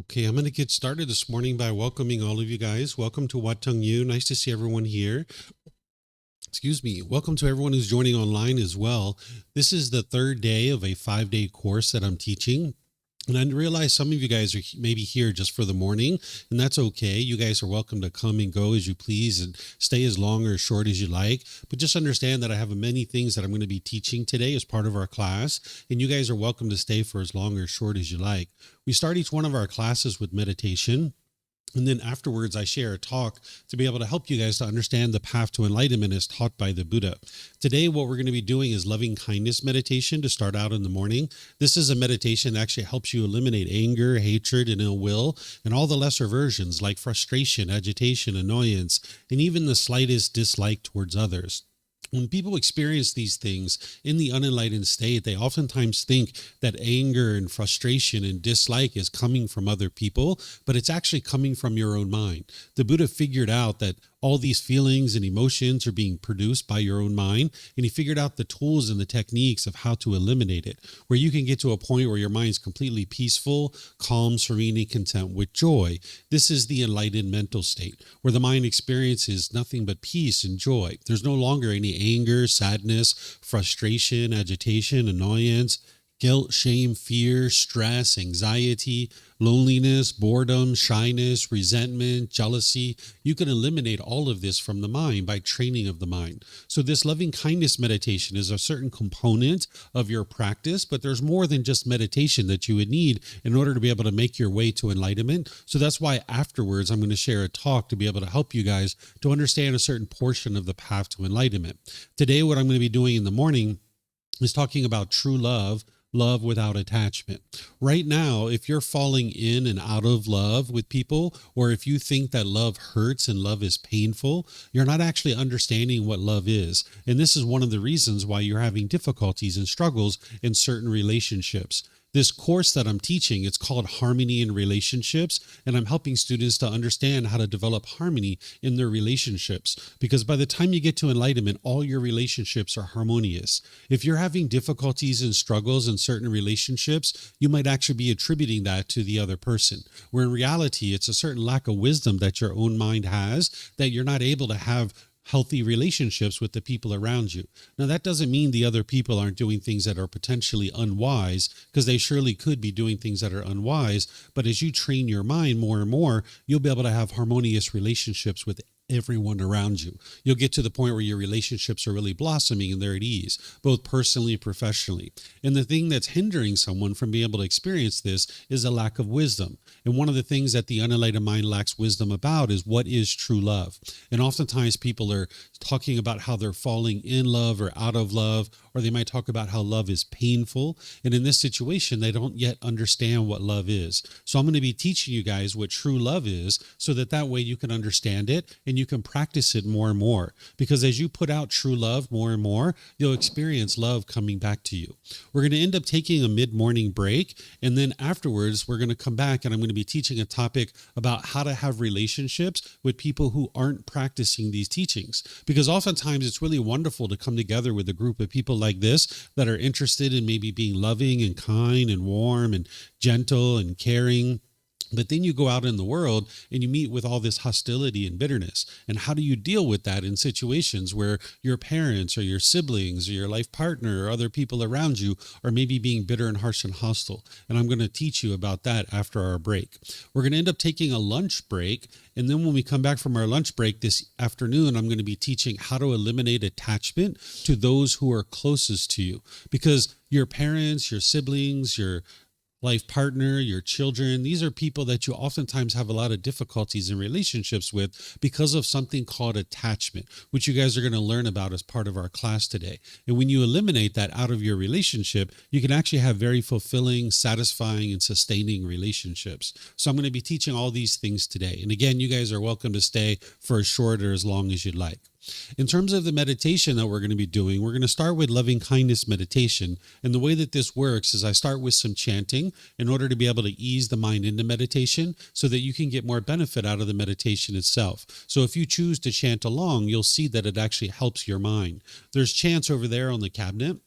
Okay, I'm going to get started this morning by welcoming all of you guys. Welcome to Wat Tung Yu. Nice to see everyone here. Excuse me. Welcome to everyone who's joining online as well. This is the third day of a 5-day course that I'm teaching. And I realize some of you guys are maybe here just for the morning, and that's okay. You guys are welcome to come and go as you please and stay as long or as short as you like. But just understand that I have many things that I'm going to be teaching today as part of our class, and you guys are welcome to stay for as long or as short as you like. We start each one of our classes with meditation. And then afterwards, I share a talk to be able to help you guys to understand the path to enlightenment as taught by the Buddha. Today, what we're going to be doing is loving kindness meditation to start out in the morning. This is a meditation that actually helps you eliminate anger, hatred, and ill will, and all the lesser versions like frustration, agitation, annoyance, and even the slightest dislike towards others. When people experience these things in the unenlightened state, they oftentimes think that anger and frustration and dislike is coming from other people, but it's actually coming from your own mind. The Buddha figured out that all these feelings and emotions are being produced by your own mind, and he figured out the tools and the techniques of how to eliminate it, where you can get to a point where your mind is completely peaceful, calm, serene, and content with joy. This is the enlightened mental state, where the mind experiences nothing but peace and joy. There's no longer any anger, sadness, frustration, agitation, annoyance, guilt, shame, fear, stress, anxiety, loneliness, boredom, shyness, resentment, jealousy. You can eliminate all of this from the mind by training of the mind. So this loving kindness meditation is a certain component of your practice, but there's more than just meditation that you would need in order to be able to make your way to enlightenment. So that's why afterwards I'm going to share a talk to be able to help you guys to understand a certain portion of the path to enlightenment. Today, what I'm going to be doing in the morning is talking about true love. Love without attachment. Right now, if you're falling in and out of love with people, or if you think that love hurts and love is painful, you're not actually understanding what love is. And this is one of the reasons why you're having difficulties and struggles in certain relationships. This course that I'm teaching, it's called Harmony in Relationships, and I'm helping students to understand how to develop harmony in their relationships. Because by the time you get to enlightenment, all your relationships are harmonious. If you're having difficulties and struggles in certain relationships, you might actually be attributing that to the other person, where in reality, it's a certain lack of wisdom that your own mind has, that you're not able to have healthy relationships with the people around you. Now, that doesn't mean the other people aren't doing things that are potentially unwise, because they surely could be doing things that are unwise. But as you train your mind more and more, you'll be able to have harmonious relationships with everyone around you. You'll get to the point where your relationships are really blossoming and they're at ease, both personally and professionally. And the thing that's hindering someone from being able to experience this is a lack of wisdom. And one of the things that the unenlightened mind lacks wisdom about is what is true love. And oftentimes people are talking about how they're falling in love or out of love, or they might talk about how love is painful. And in this situation, they don't yet understand what love is. So I'm going to be teaching you guys what true love is, so that way you can understand it and you can practice it more and more. Because as you put out true love more and more, you'll experience love coming back to you. We're going to end up taking a mid-morning break, and then afterwards we're going to come back and I'm going to be teaching a topic about how to have relationships with people who aren't practicing these teachings. Because oftentimes it's really wonderful to come together with a group of people like this that are interested in maybe being loving and kind and warm and gentle and caring. But then you go out in the world and you meet with all this hostility and bitterness. And how do you deal with that in situations where your parents or your siblings or your life partner or other people around you are maybe being bitter and harsh and hostile? And I'm going to teach you about that after our break. We're going to end up taking a lunch break. And then when we come back from our lunch break this afternoon, I'm going to be teaching how to eliminate attachment to those who are closest to you. Because your parents, your siblings, your life partner, your children, these are people that you oftentimes have a lot of difficulties in relationships with because of something called attachment, which you guys are going to learn about as part of our class today. And when you eliminate that out of your relationship, you can actually have very fulfilling, satisfying, and sustaining relationships. So I'm going to be teaching all these things today. And again, you guys are welcome to stay for as short or as long as you'd like. In terms of the meditation that we're going to be doing, we're going to start with loving kindness meditation. And the way that this works is I start with some chanting in order to be able to ease the mind into meditation so that you can get more benefit out of the meditation itself. So if you choose to chant along, you'll see that it actually helps your mind. There's chants over there on the cabinet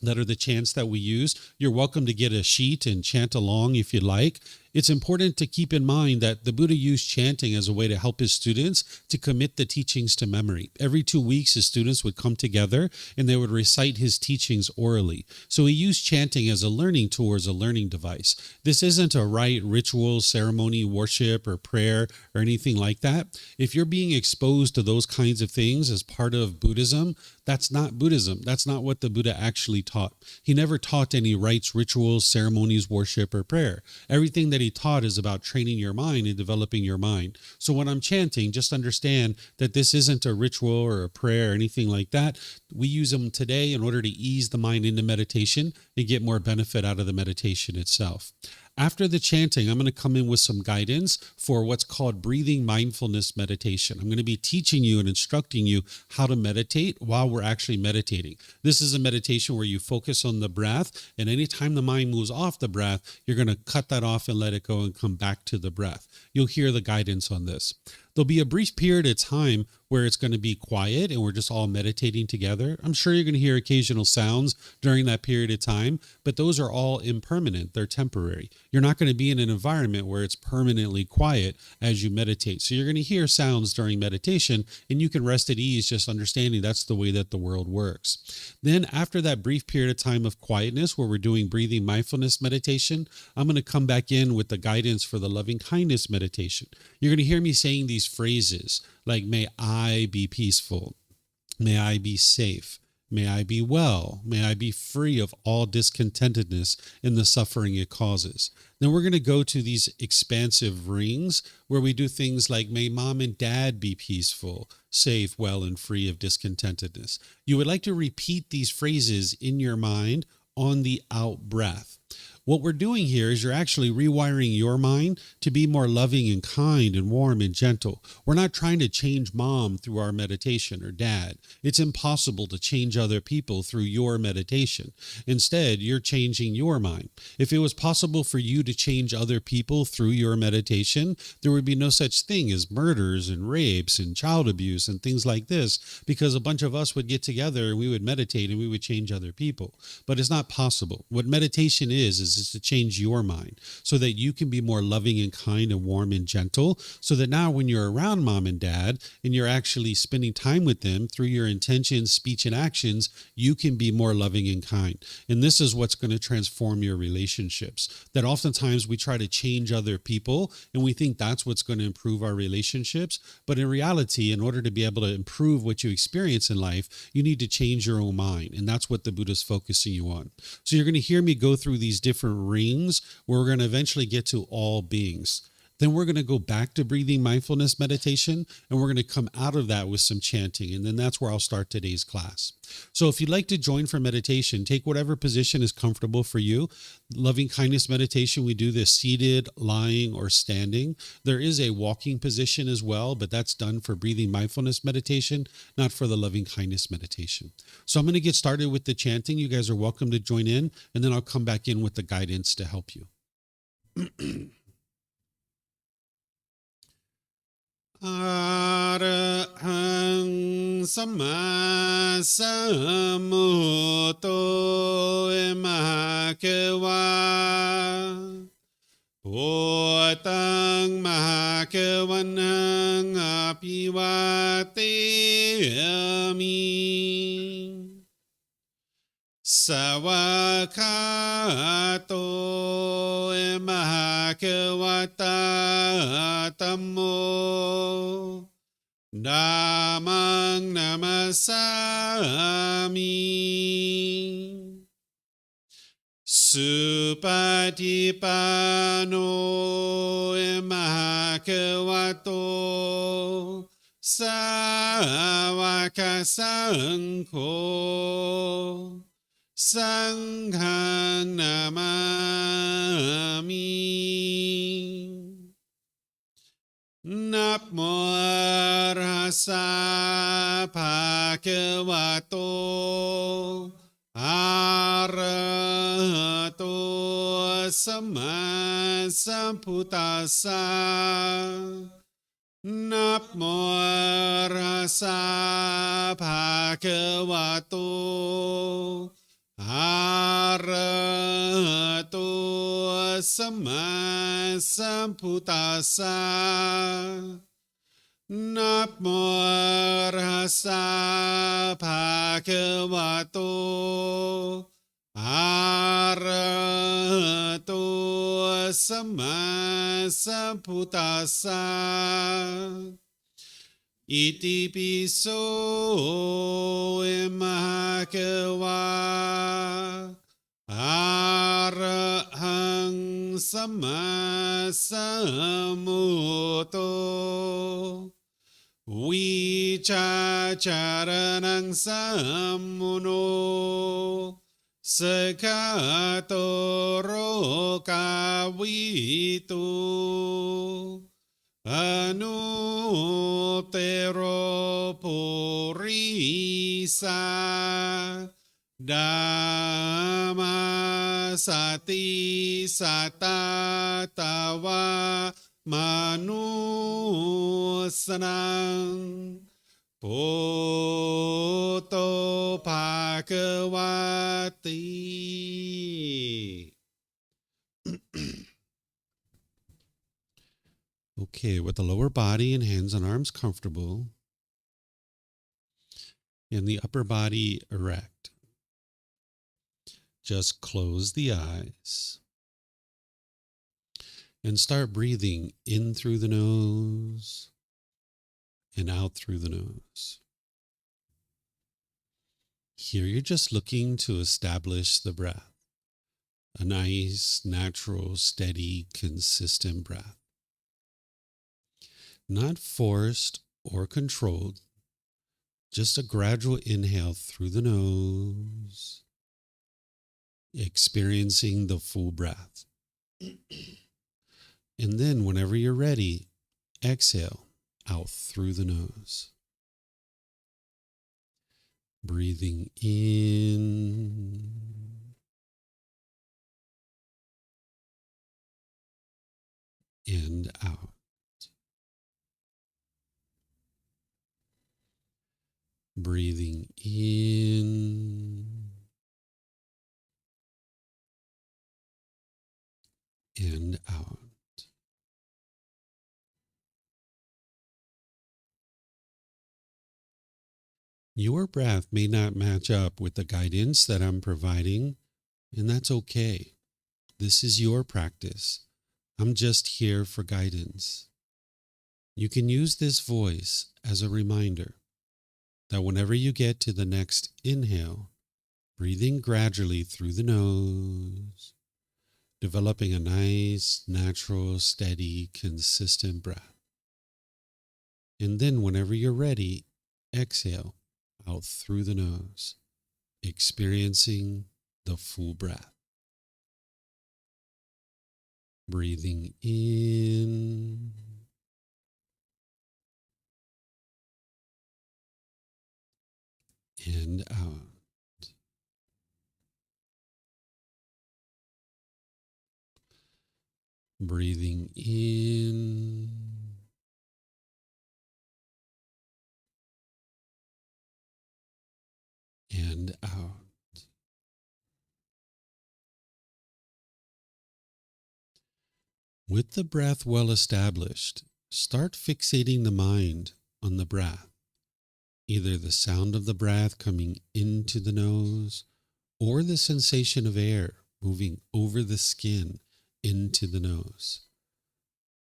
that are the chants that we use. You're welcome to get a sheet and chant along if you like. It's important to keep in mind that the Buddha used chanting as a way to help his students to commit the teachings to memory. Every 2 weeks, his students would come together and they would recite his teachings orally. So he used chanting as a learning tool, as a learning device. This isn't a rite, ritual, ceremony, worship, or prayer, or anything like that. If you're being exposed to those kinds of things as part of Buddhism, that's not Buddhism. That's not what the Buddha actually taught. He never taught any rites, rituals, ceremonies, worship, or prayer. Everything that he taught is about training your mind and developing your mind. So when I'm chanting, just understand that this isn't a ritual or a prayer or anything like that. We use them today in order to ease the mind into meditation and get more benefit out of the meditation itself. After the chanting, I'm going to come in with some guidance for what's called breathing mindfulness meditation. I'm going to be teaching you and instructing you how to meditate while we're actually meditating. This is a meditation where you focus on the breath, and anytime the mind moves off the breath, you're going to cut that off and let it go and come back to the breath. You'll hear the guidance on this. There'll be a brief period of time where it's going to be quiet and we're just all meditating together. I'm sure you're going to hear occasional sounds during that period of time, but those are all impermanent. They're temporary. You're not going to be in an environment where it's permanently quiet as you meditate. So you're going to hear sounds during meditation, and you can rest at ease just understanding that's the way that the world works. Then after that brief period of time of quietness where we're doing breathing mindfulness meditation, I'm going to come back in with the guidance for the loving kindness meditation. You're going to hear me saying these phrases like, may I be peaceful, may I be safe, may I be well, may I be free of all discontentedness in the suffering it causes. Then we're going to go to these expansive rings where we do things like, may mom and dad be peaceful, safe, well, and free of discontentedness. You would like to repeat these phrases in your mind on the out breath. What we're doing here is you're actually rewiring your mind to be more loving and kind and warm and gentle. We're not trying to change mom through our meditation or dad. It's impossible to change other people through your meditation. Instead, you're changing your mind. If it was possible for you to change other people through your meditation, there would be no such thing as murders and rapes and child abuse and things like this, because a bunch of us would get together and we would meditate and we would change other people. But it's not possible. What meditation is to change your mind so that you can be more loving and kind and warm and gentle, so that now when you're around mom and dad and you're actually spending time with them through your intentions, speech, and actions, you can be more loving and kind. And this is what's going to transform your relationships. That oftentimes we try to change other people and we think that's what's going to improve our relationships. But in reality, in order to be able to improve what you experience in life, you need to change your own mind. And that's what the Buddha's focusing you on. So you're going to hear me go through these different rings where we're going to eventually get to all beings. Then we're going to go back to breathing mindfulness meditation, and we're going to come out of that with some chanting. And then that's where I'll start today's class. So if you'd like to join for meditation, take whatever position is comfortable for you. Loving kindness meditation, we do this seated, lying, or standing. There is a walking position as well, but that's done for breathing mindfulness meditation, not for the loving kindness meditation. So I'm going to get started with the chanting. You guys are welcome to join in, and then I'll come back in with the guidance to help you. Arahang Sama Sambuddho Mahakewa Bhutang Mahakewanang Apivateyami Sawakato Mahakewata Tammo Dhammang Namasami Supatipano Mahakewato Sawaka Sangho Sanghang Namami Namo Arhasa Bhagavato Arahato Sama Sambuddhassa Namo Arhasa Bhagavato Arahato โตสัมมาสัมพุทธัสสะนะโมตัสสะภะคะวะโตอะระหะโตสัมมาสัมพุทธัสสะอิติปิโสมหะคะวะอะระหังสัมมาสัมพุทโธวิชาจารณังสัมมุโนสกขาโตโรกาวิตุอนุเตโรปุริสาดามาสติสัตตาตาวามนุสนังปุตโตภะคะวะติ Okay, with the lower body and hands and arms comfortable, and the upper body erect. Just close the eyes and start breathing in through the nose and out through the nose. Here you're just looking to establish the breath, a nice, natural, steady, consistent breath. Not forced or controlled, just a gradual inhale through the nose, experiencing the full breath. And then whenever you're ready, exhale out through the nose. Breathing in and out. Breathing in and out. Your breath may not match up with the guidance that I'm providing, and that's okay. This is your practice. I'm just here for guidance. You can use this voice as a reminder that whenever you get to the next inhale, breathing gradually through the nose, developing a nice, natural, steady, consistent breath. And then whenever you're ready, exhale out through the nose, experiencing the full breath. Breathing in and out. Breathing in and out. With the breath well established, start fixating the mind on the breath, either the sound of the breath coming into the nose or the sensation of air moving over the skin into the nose.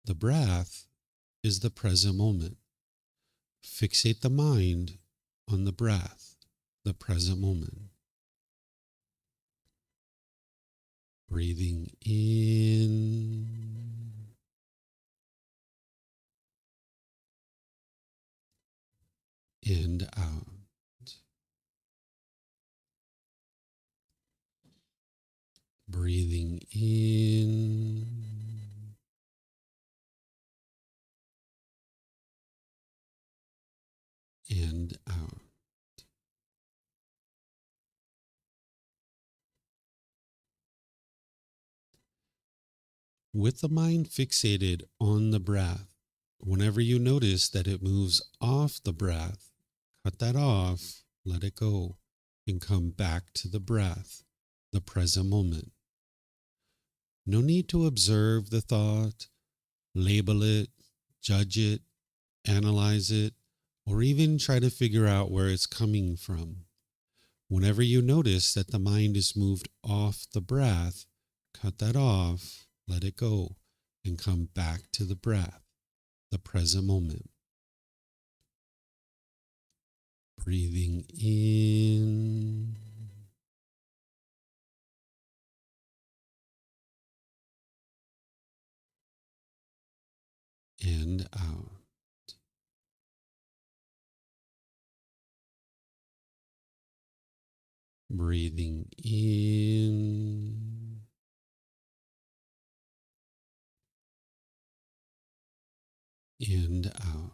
The breath is the present moment. Fixate the mind on the breath, the present moment. Breathing in and out. Breathing in and out. With the mind fixated on the breath, whenever you notice that it moves off the breath, cut that off, let it go, and come back to the breath, the present moment. No need to observe the thought, label it, judge it, analyze it, or even try to figure out where it's coming from. Whenever you notice that the mind is moved off the breath, cut that off, let it go, and come back to the breath, the present moment. Breathing in and out. Breathing in and out.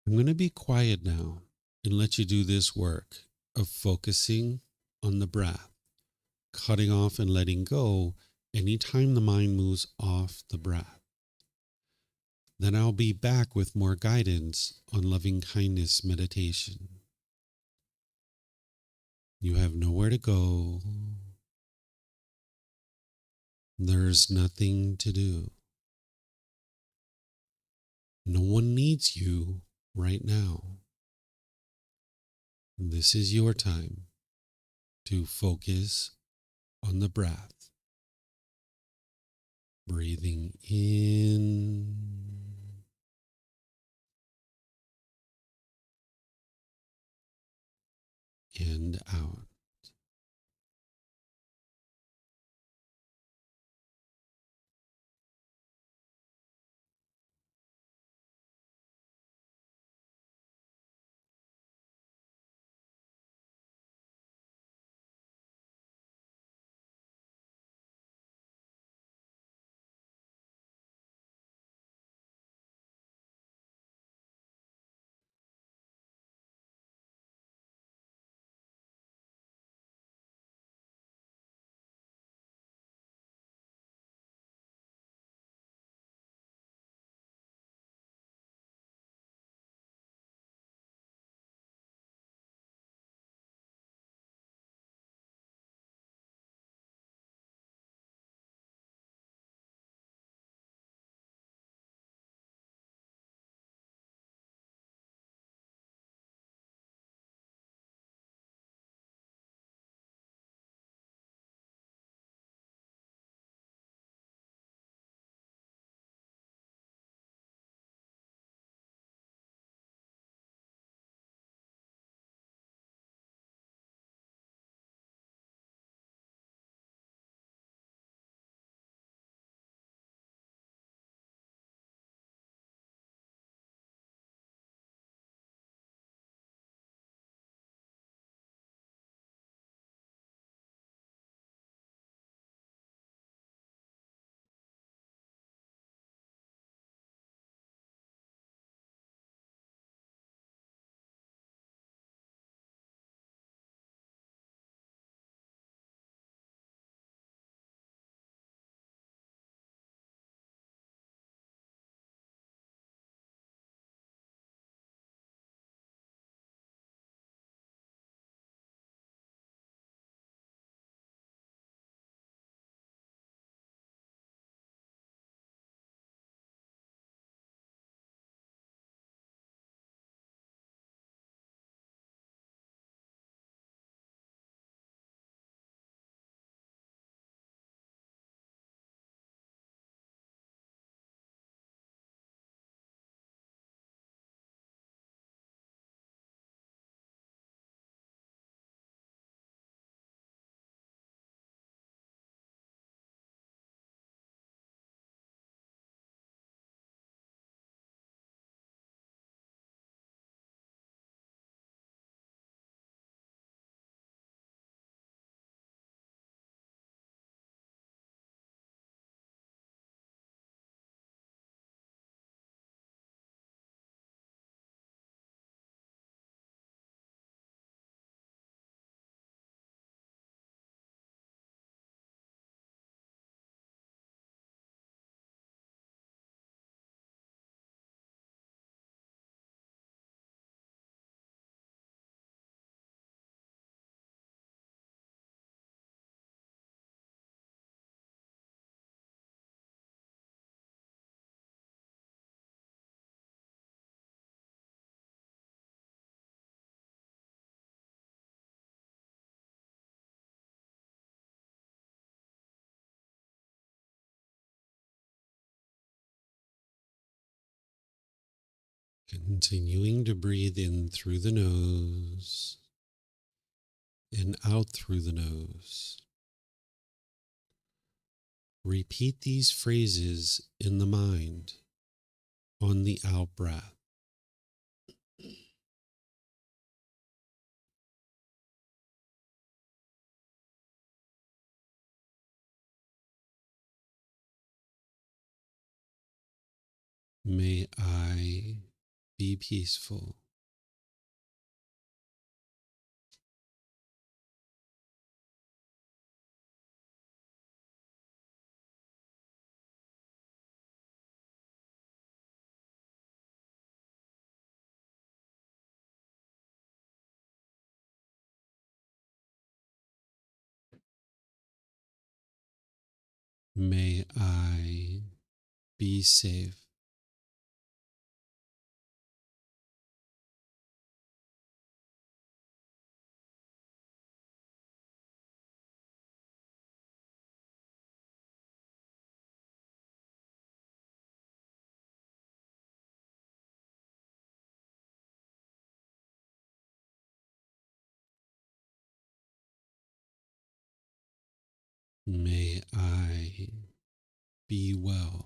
I'm going to be quiet now and let you do this work of focusing on the breath, cutting off and letting go anytime the mind moves off the breath. Then I'll be back with more guidance on loving kindness meditation. You have nowhere to go. There's nothing to do. No one needs you right now. This is your time to focus on the breath. Breathing in and out. Continuing to breathe in through the nose and out through the nose. Repeat these phrases in the mind on the out breath. May I be peaceful. May I be safe. May I be well.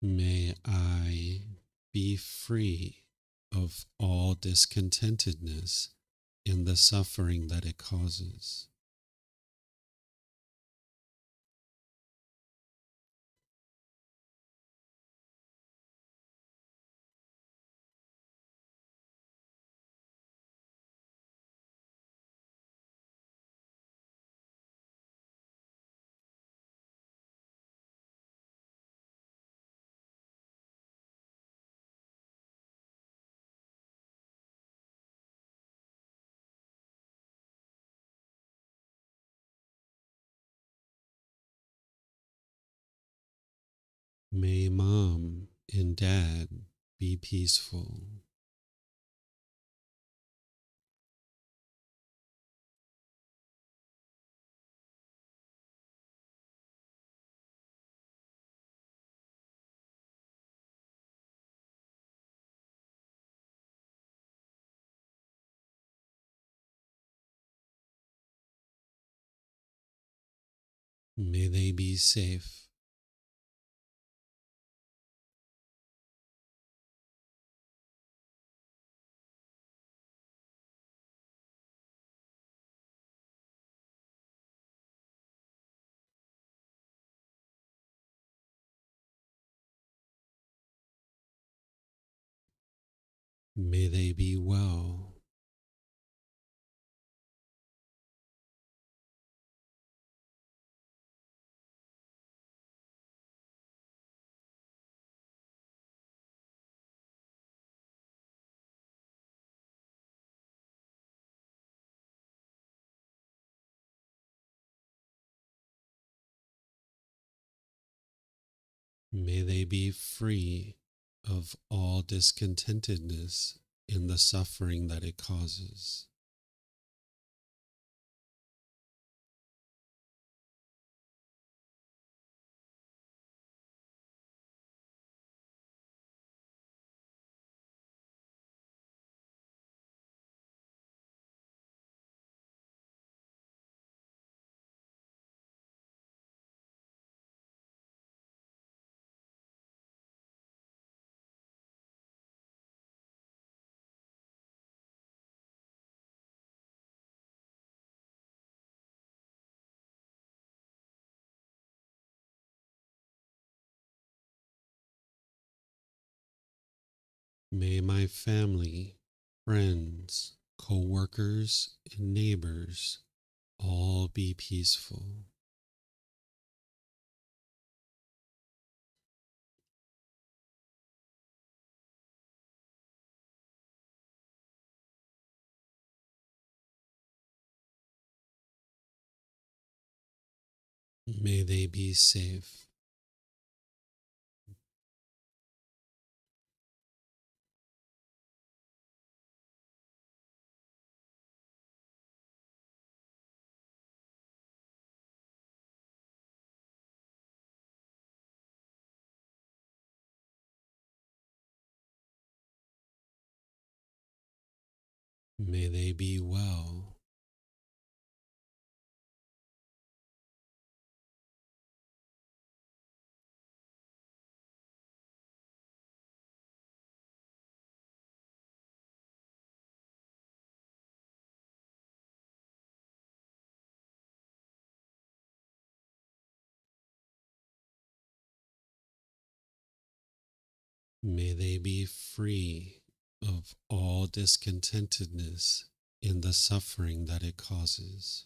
May I be free of all discontentedness and the suffering that it causes. May mom and dad be peaceful. May they be safe. May they be well. May they be free of all discontentedness and the suffering that it causes. May my family, friends, co-workers, and neighbors all be peaceful. May they be safe. May they be well. May they be free of all discontentedness in the suffering that it causes.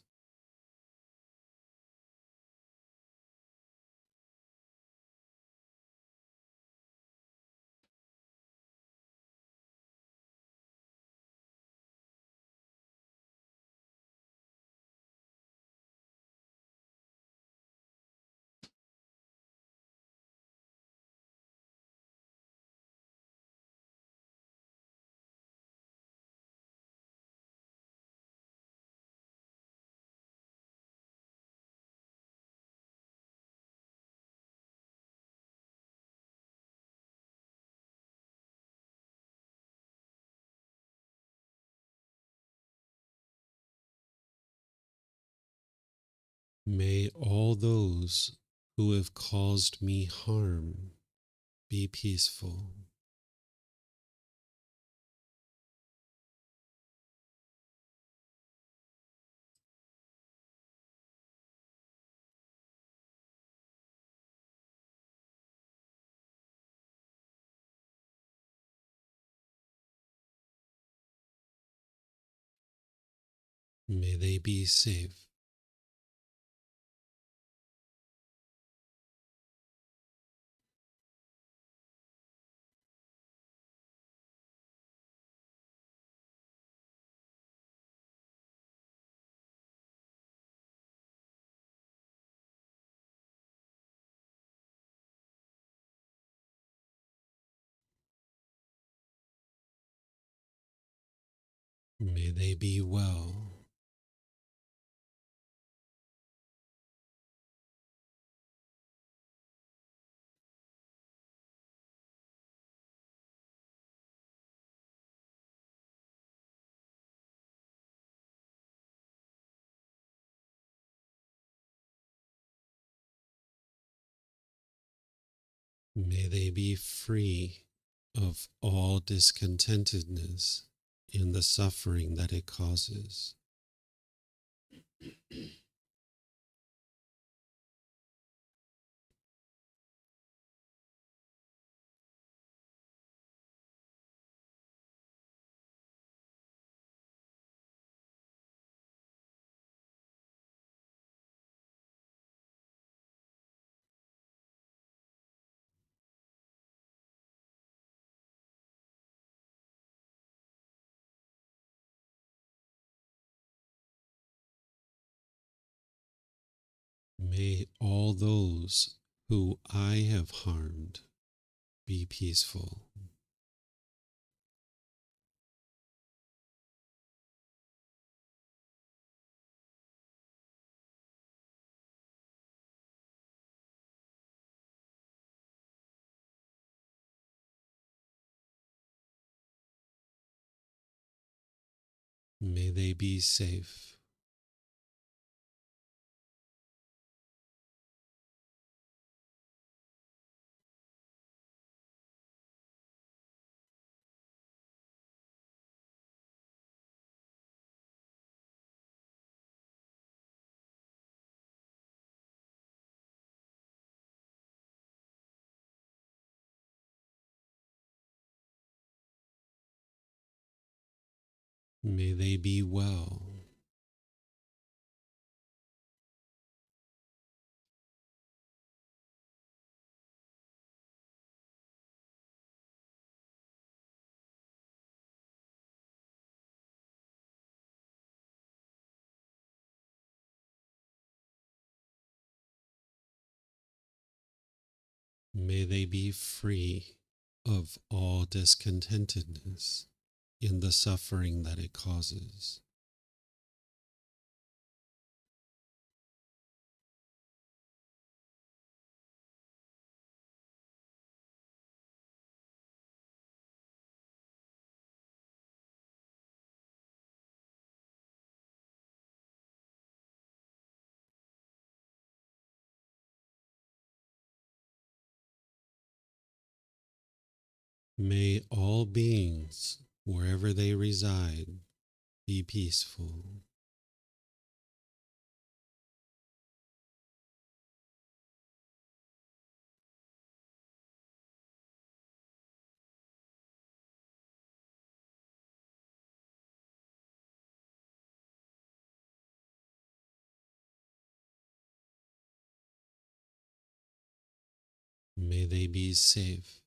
May all those who have caused me harm be peaceful. May they be safe. May they be well. May they be free of all discontentedness in the suffering that it causes. May all those who I have harmed be peaceful. May they be safe. May they be well. May they be free of all discontentedness in the suffering that it causes. May all beings, wherever they reside, be peaceful. May they be safe.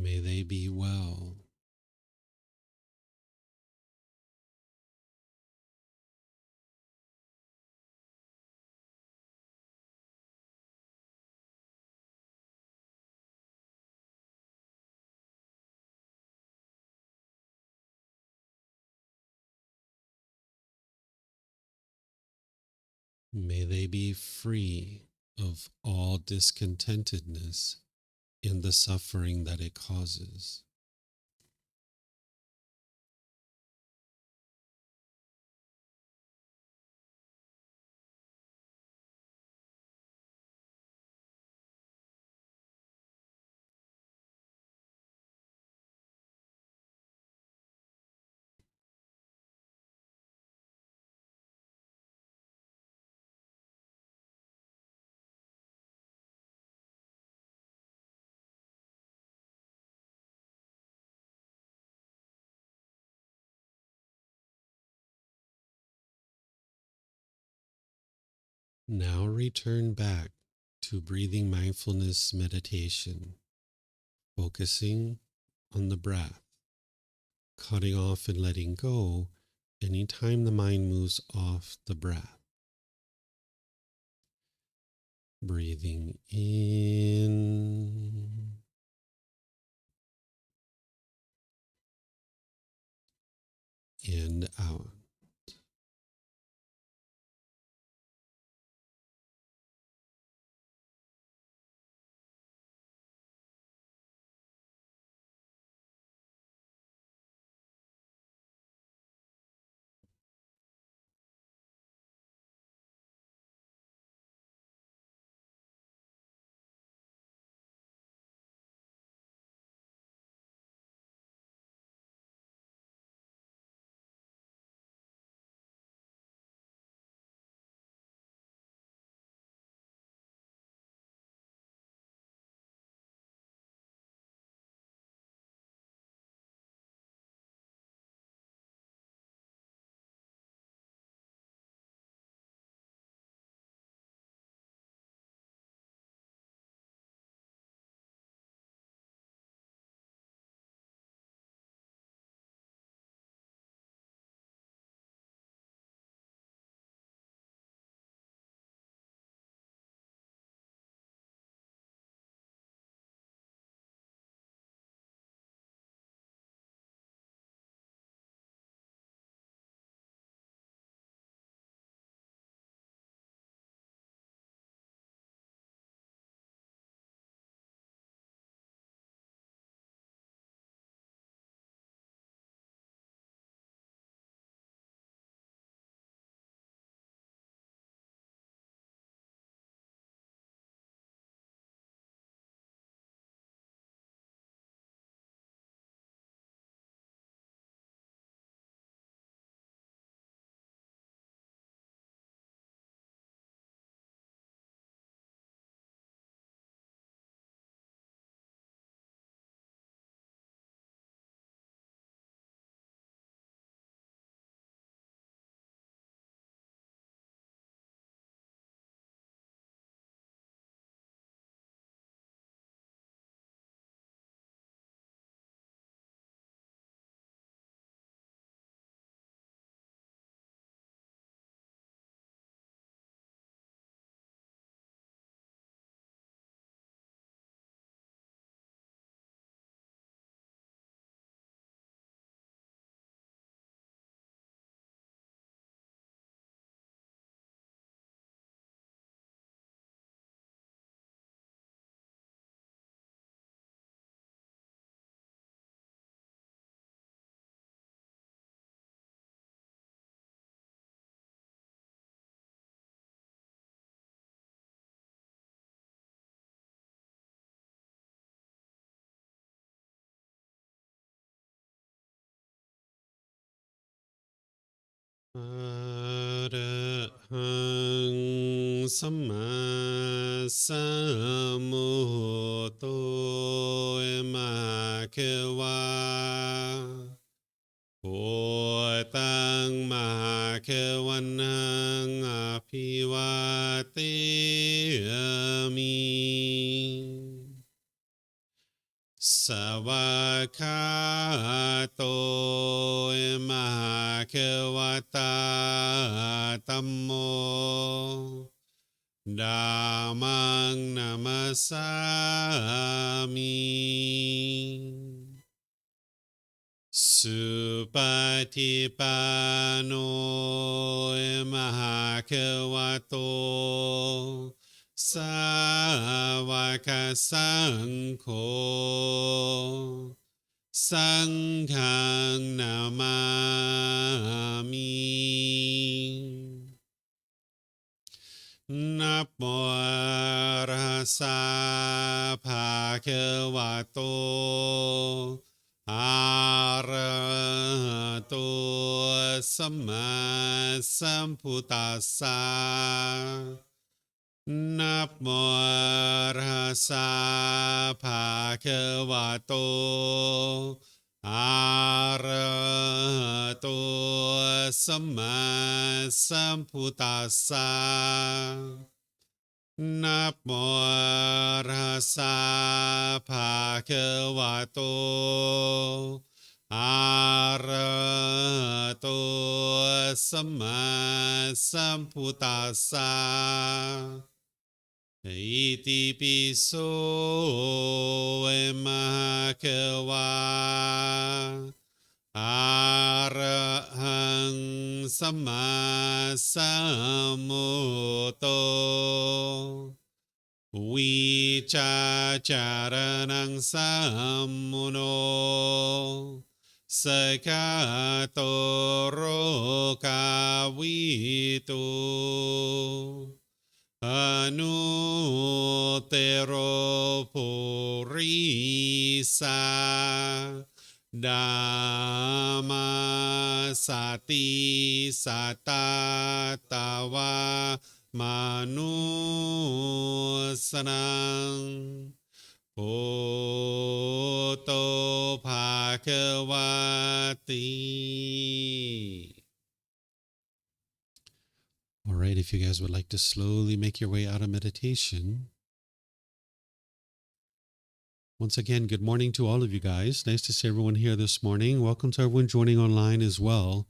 May they be well. May they be free of all discontentedness in the suffering that it causes. Now return back to breathing mindfulness meditation, focusing on the breath, cutting off and letting go anytime the mind moves off the breath. Breathing in and out. หังสัมมาสัมพุทโธมะเขวาพุทธังมะเขวันนังอภิวาเทมิสวากขาโตมหาเขวตาธัมโมธัมมังนามัสสามิสุปฏิปันโนมหาเขวโตสาวกสังโฆสังฆังนามามินะโมตัสสะภะคะวะโตอะระหะโตสัมมาสัมพุทธัสสะนะโมตัสสะภะคะวะโตอะระหะโตสัมมาสัมพุทธัสสะนะโมตัสสะภะคะวะโตอะระหะโตสัมมาสัมพุทธัสสะอิติปิโสมะเขวาอะระหังสัมมาสัมพุทโธวิชาจารนังสัมมุโนสกาโตโรกาวิตุอนุเตโรปุริสาดามาสติสัตตาตาวามนุสนังพุทโธภาควาติ All right, if you guys would like to slowly make your way out of meditation. Once again, good morning to all of you guys. Nice to see everyone here this morning. Welcome to everyone joining online as well.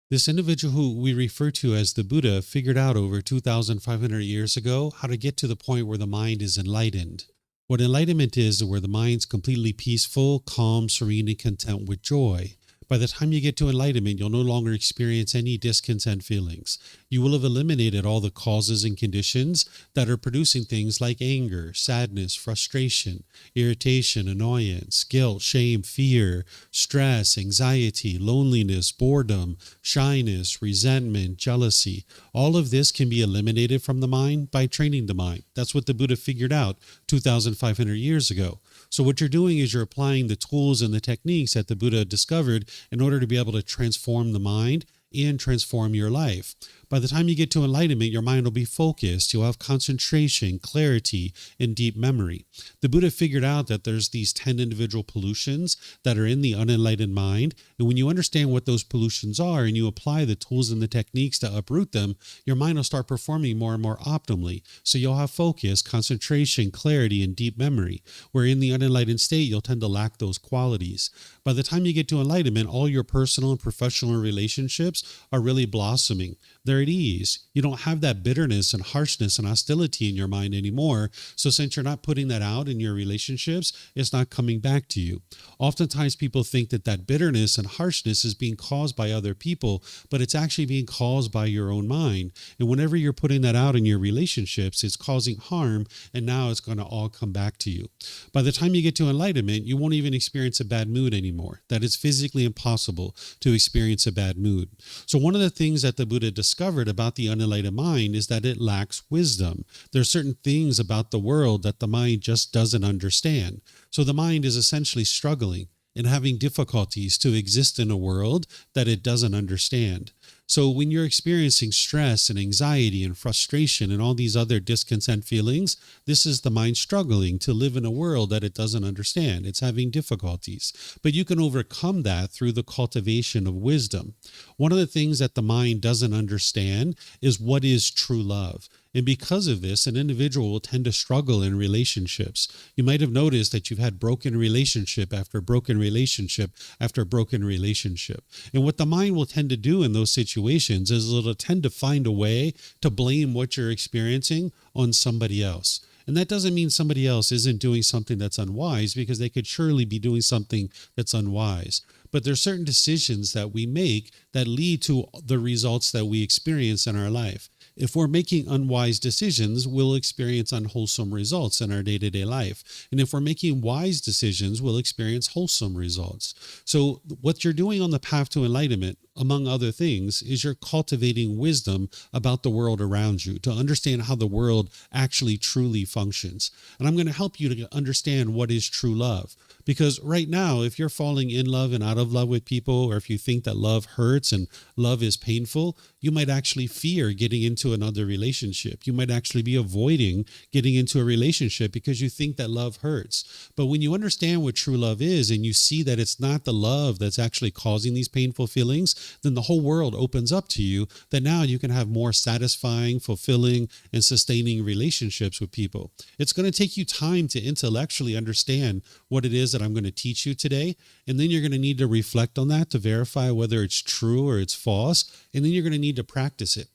This individual who we refer to as the Buddha figured out over 2,500 years ago how to get to the point where the mind is enlightened. What enlightenment is where the mind's completely peaceful, calm, serene, and content with joy. By the time you get to enlightenment, you'll no longer experience any discontent feelings. You will have eliminated all the causes and conditions that are producing things like anger, sadness, frustration, irritation, annoyance, guilt, shame, fear, stress, anxiety, loneliness, boredom, shyness, resentment, jealousy. All of this can be eliminated from the mind by training the mind. That's what the Buddha figured out 2,500 years ago. So what you're doing is you're applying the tools and the techniques that the Buddha discovered in order to be able to transform the mind and transform your life. By the time you get to enlightenment, your mind will be focused. You'll have concentration, clarity, and deep memory. The Buddha figured out that there's these 10 individual pollutions that are in the unenlightened mind. And when you understand what those pollutions are and you apply the tools and the techniques to uproot them, your mind will start performing more and more optimally. So you'll have focus, concentration, clarity, and deep memory. Where in the unenlightened state, you'll tend to lack those qualities. By the time you get to enlightenment, all your personal and professional relationships are really blossoming. They're at ease. You don't have that bitterness and harshness and hostility in your mind anymore. So since you're not putting that out in your relationships, it's not coming back to you. Oftentimes people think that that bitterness and harshness is being caused by other people, but it's actually being caused by your own mind. And whenever you're putting that out in your relationships, it's causing harm, and now it's going to all come back to you. By the time you get to enlightenment, you won't even experience a bad mood anymore. That is physically impossible to experience a bad mood. So one of the things that the Buddha discovered about the unenlightened mind is that it lacks wisdom. There are certain things about the world that the mind just doesn't understand. So the mind is essentially struggling and having difficulties to exist in a world that it doesn't understand. So when you're experiencing stress and anxiety and frustration and all these other discontent feelings, this is the mind struggling to live in a world that it doesn't understand. It's having difficulties. But you can overcome that through the cultivation of wisdom. One of the things that the mind doesn't understand is what is true love. And because of this, an individual will tend to struggle in relationships. You might have noticed that you've had broken relationship after broken relationship after broken relationship. And what the mind will tend to do in those situations is it'll tend to find a way to blame what you're experiencing on somebody else. And that doesn't mean somebody else isn't doing something that's unwise, because they could surely be doing something that's unwise. But there's certain decisions that we make that lead to the results that we experience in our life. If we're making unwise decisions, we'll experience unwholesome results in our day-to-day life. And if we're making wise decisions, we'll experience wholesome results. So what you're doing on the path to enlightenment, among other things, is you're cultivating wisdom about the world around you to understand how the world actually truly functions. And I'm going to help you to understand what is true love. Because right now, if you're falling in love and out of love with people, or if you think that love hurts and love is painful, you might actually fear getting into another relationship. You might actually be avoiding getting into a relationship because you think that love hurts. But when you understand what true love is, and you see that it's not the love that's actually causing these painful feelings, then the whole world opens up to you, that now you can have more satisfying, fulfilling, and sustaining relationships with people. It's going to take you time to intellectually understand what it is that I'm going to teach you today. And then you're going to need to reflect on that to verify whether it's true or it's false. And then you're going to need to practice it,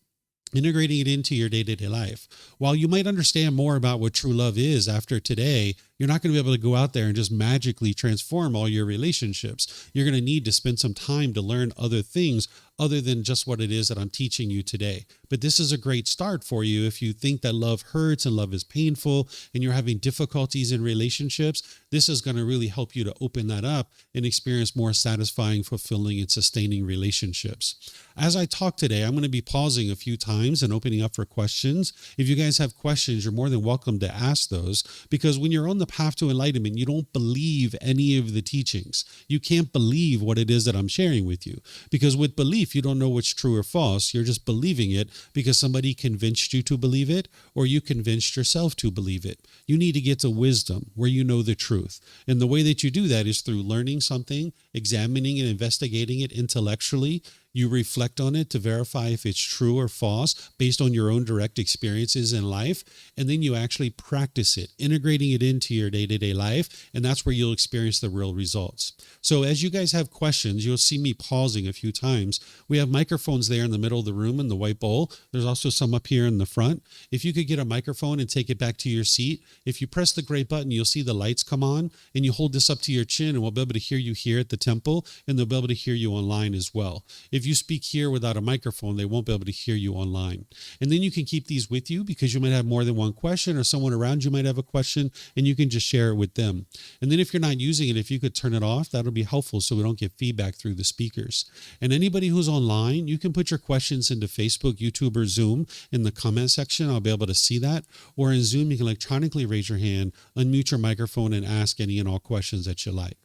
integrating it into your day-to-day life. While you might understand more about what true love is after today, you're not going to be able to go out there and just magically transform all your relationships. You're going to need to spend some time to learn other things other than just what it is that I'm teaching you today. But this is a great start for you if you think that love hurts and love is painful and you're having difficulties in relationships. This is going to really help you to open that up and experience more satisfying, fulfilling, and sustaining relationships. As I talk today, I'm going to be pausing a few times and opening up for questions. If you guys have questions, you're more than welcome to ask those, because when you're on the path to enlightenment, you don't believe any of the teachings. You can't believe what it is that I'm sharing with you, because with belief, you don't know what's true or false. You're just believing it because somebody convinced you to believe it, or you convinced yourself to believe it. You need to get to wisdom where you know the truth. And the way that you do that is through learning something, examining and investigating it intellectually. You reflect on it to verify if it's true or false based on your own direct experiences in life. And then you actually practice it, integrating it into your day-to-day life. And that's where you'll experience the real results. So as you guys have questions, you'll see me pausing a few times. We have microphones there in the middle of the room in the white bowl. There's also some up here in the front. If you could get a microphone and take it back to your seat, if you press the gray button, you'll see the lights come on, and you hold this up to your chin, and we'll be able to hear you here at the temple, and they'll be able to hear you online as well. If you speak here without a microphone, they won't be able to hear you online. And then you can keep these with you, because you might have more than one question, or someone around you might have a question, and you can just share it with them. And then if you're not using it, if you could turn it off, that'll be helpful so we don't get feedback through the speakers. And anybody who's online, you can put your questions into Facebook, YouTube, or Zoom in the comment section. I'll be able to see that. Or in Zoom, you can electronically raise your hand, unmute your microphone, and ask any and all questions that you like.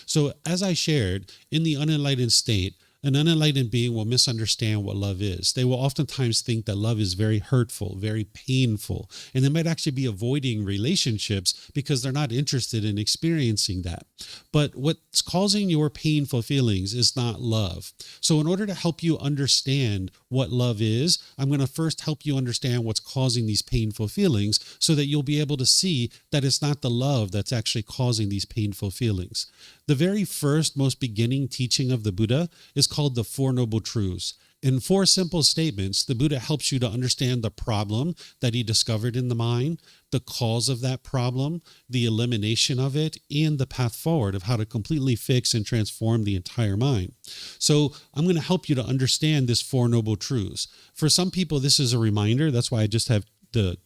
So as I shared, in the unenlightened state, an unenlightened being will misunderstand what love is. They will oftentimes think that love is very hurtful, very painful, and they might actually be avoiding relationships because they're not interested in experiencing that. But what's causing your painful feelings is not love. So in order to help you understand what love is, I'm going to first help you understand what's causing these painful feelings so that you'll be able to see that it's not the love that's actually causing these painful feelings. The very first, most beginning teaching of the Buddha is called the Four Noble Truths. In 4 simple statements, the Buddha helps you to understand the problem that he discovered in the mind, the cause of that problem, the elimination of it, and the path forward of how to completely fix and transform the entire mind. So I'm going to help you to understand this 4 Noble Truths. For some people, this is a reminder. That's why I just have the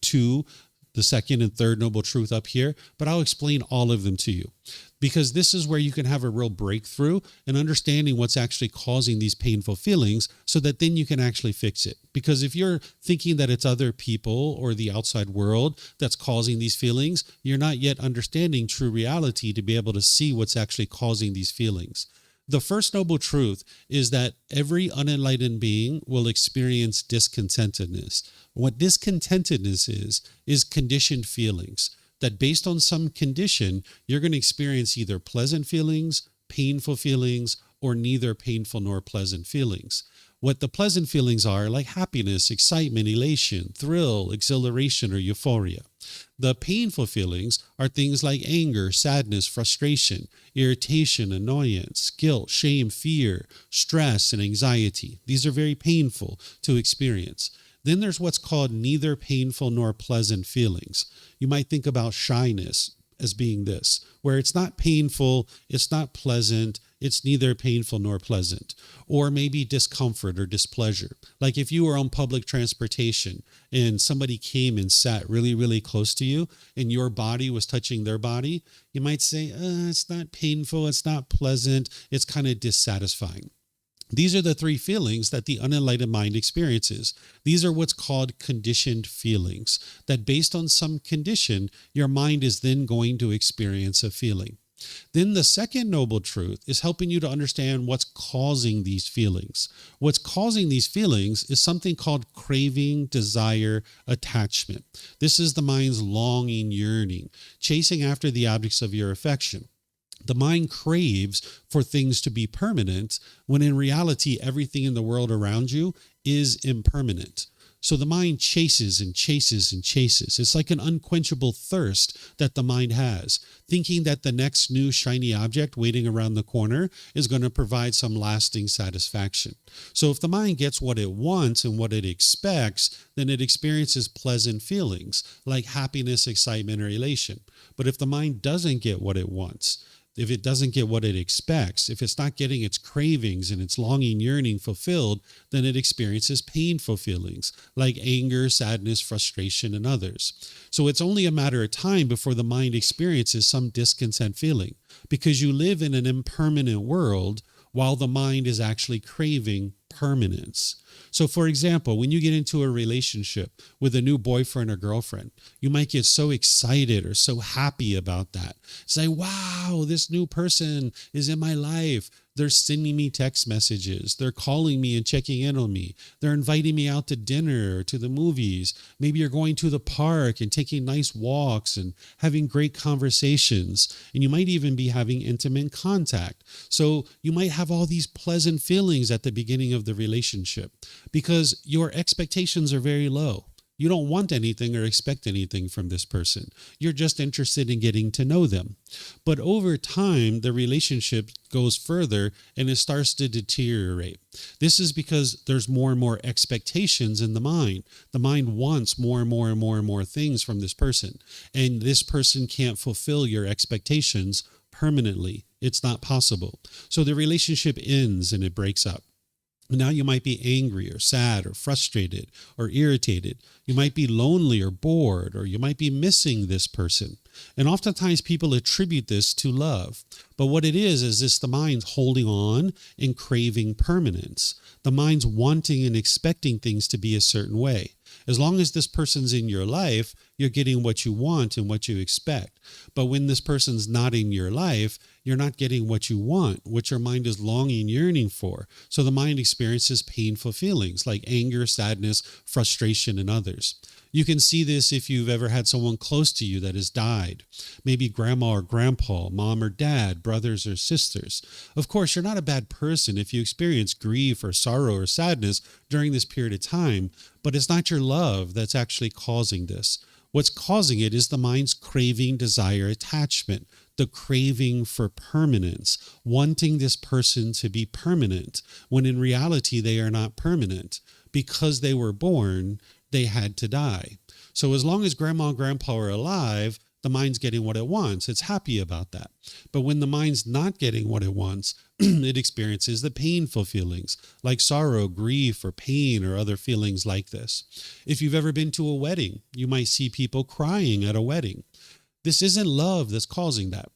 second and third noble truth up here, but I'll explain all of them to you, because this is where you can have a real breakthrough in understanding what's actually causing these painful feelings, so that then you can actually fix it. Because if you're thinking that it's other people or the outside world that's causing these feelings, you're not yet understanding true reality to be able to see what's actually causing these feelings. The first noble truth is that every unenlightened being will experience discontentedness. What discontentedness is conditioned feelings. That based on some condition, you're going to experience either pleasant feelings, painful feelings, or neither painful nor pleasant feelings. What the pleasant feelings are, like happiness, excitement, elation, thrill, exhilaration, or euphoria. The painful feelings are things like anger, sadness, frustration, irritation, annoyance, guilt, shame, fear, stress, and anxiety. These are very painful to experience. Then there's what's called neither painful nor pleasant feelings. You might think about shyness as being this, where it's not painful, it's not pleasant, it's neither painful nor pleasant. Or maybe discomfort or displeasure. Like if you were on public transportation and somebody came and sat really, really close to you and your body was touching their body, you might say, it's not painful, it's not pleasant, it's kind of dissatisfying. These are the three feelings that the unenlightened mind experiences. These are what's called conditioned feelings, that based on some condition, your mind is then going to experience a feeling. Then the second noble truth is helping you to understand what's causing these feelings. What's causing these feelings is something called craving, desire, attachment. This is the mind's longing, yearning, chasing after the objects of your affection. The mind craves for things to be permanent when in reality, everything in the world around you is impermanent. So the mind chases and chases and chases. It's like an unquenchable thirst that the mind has, thinking that the next new shiny object waiting around the corner is going to provide some lasting satisfaction. So if the mind gets what it wants and what it expects, then it experiences pleasant feelings like happiness, excitement, or elation. But if the mind doesn't get what it wants, if it doesn't get what it expects, if it's not getting its cravings and its longing, yearning fulfilled, then it experiences painful feelings like anger, sadness, frustration, and others. So it's only a matter of time before the mind experiences some discontent feeling, because you live in an impermanent world while the mind is actually craving permanence. So for example, when you get into a relationship with a new boyfriend or girlfriend, you might get so excited or so happy about that. Say, wow, this new person is in my life. They're sending me text messages. They're calling me and checking in on me. They're inviting me out to dinner or to the movies. Maybe you're going to the park and taking nice walks and having great conversations. And you might even be having intimate contact. So you might have all these pleasant feelings at the beginning of the relationship because your expectations are very low. You don't want anything or expect anything from this person. You're just interested in getting to know them. But over time, the relationship goes further and it starts to deteriorate. This is because there's more and more expectations in the mind. The mind wants more and more and more and more things from this person. And this person can't fulfill your expectations permanently. It's not possible. So the relationship ends and it breaks up. Now you might be angry or sad or frustrated or irritated. You might be lonely or bored, or you might be missing this person. And oftentimes people attribute this to love. But what it is this the mind's holding on and craving permanence. The mind's wanting and expecting things to be a certain way. As long as this person's in your life, you're getting what you want and what you expect. But when this person's not in your life, you're not getting what you want, what your mind is longing, yearning for. So the mind experiences painful feelings like anger, sadness, frustration, and others. You can see this if you've ever had someone close to you that has died. Maybe grandma or grandpa, mom or dad, brothers or sisters. Of course, you're not a bad person if you experience grief or sorrow or sadness during this period of time, but it's not your love that's actually causing this. What's causing it is the mind's craving, desire, attachment, the craving for permanence, wanting this person to be permanent, when in reality they are not permanent. Because they were born, they had to die. So as long as grandma and grandpa are alive, the mind's getting what it wants. It's happy about that. But when the mind's not getting what it wants, it experiences the painful feelings like sorrow, grief, or pain, or other feelings like this. If you've ever been to a wedding, you might see people crying at a wedding. This isn't love that's causing that.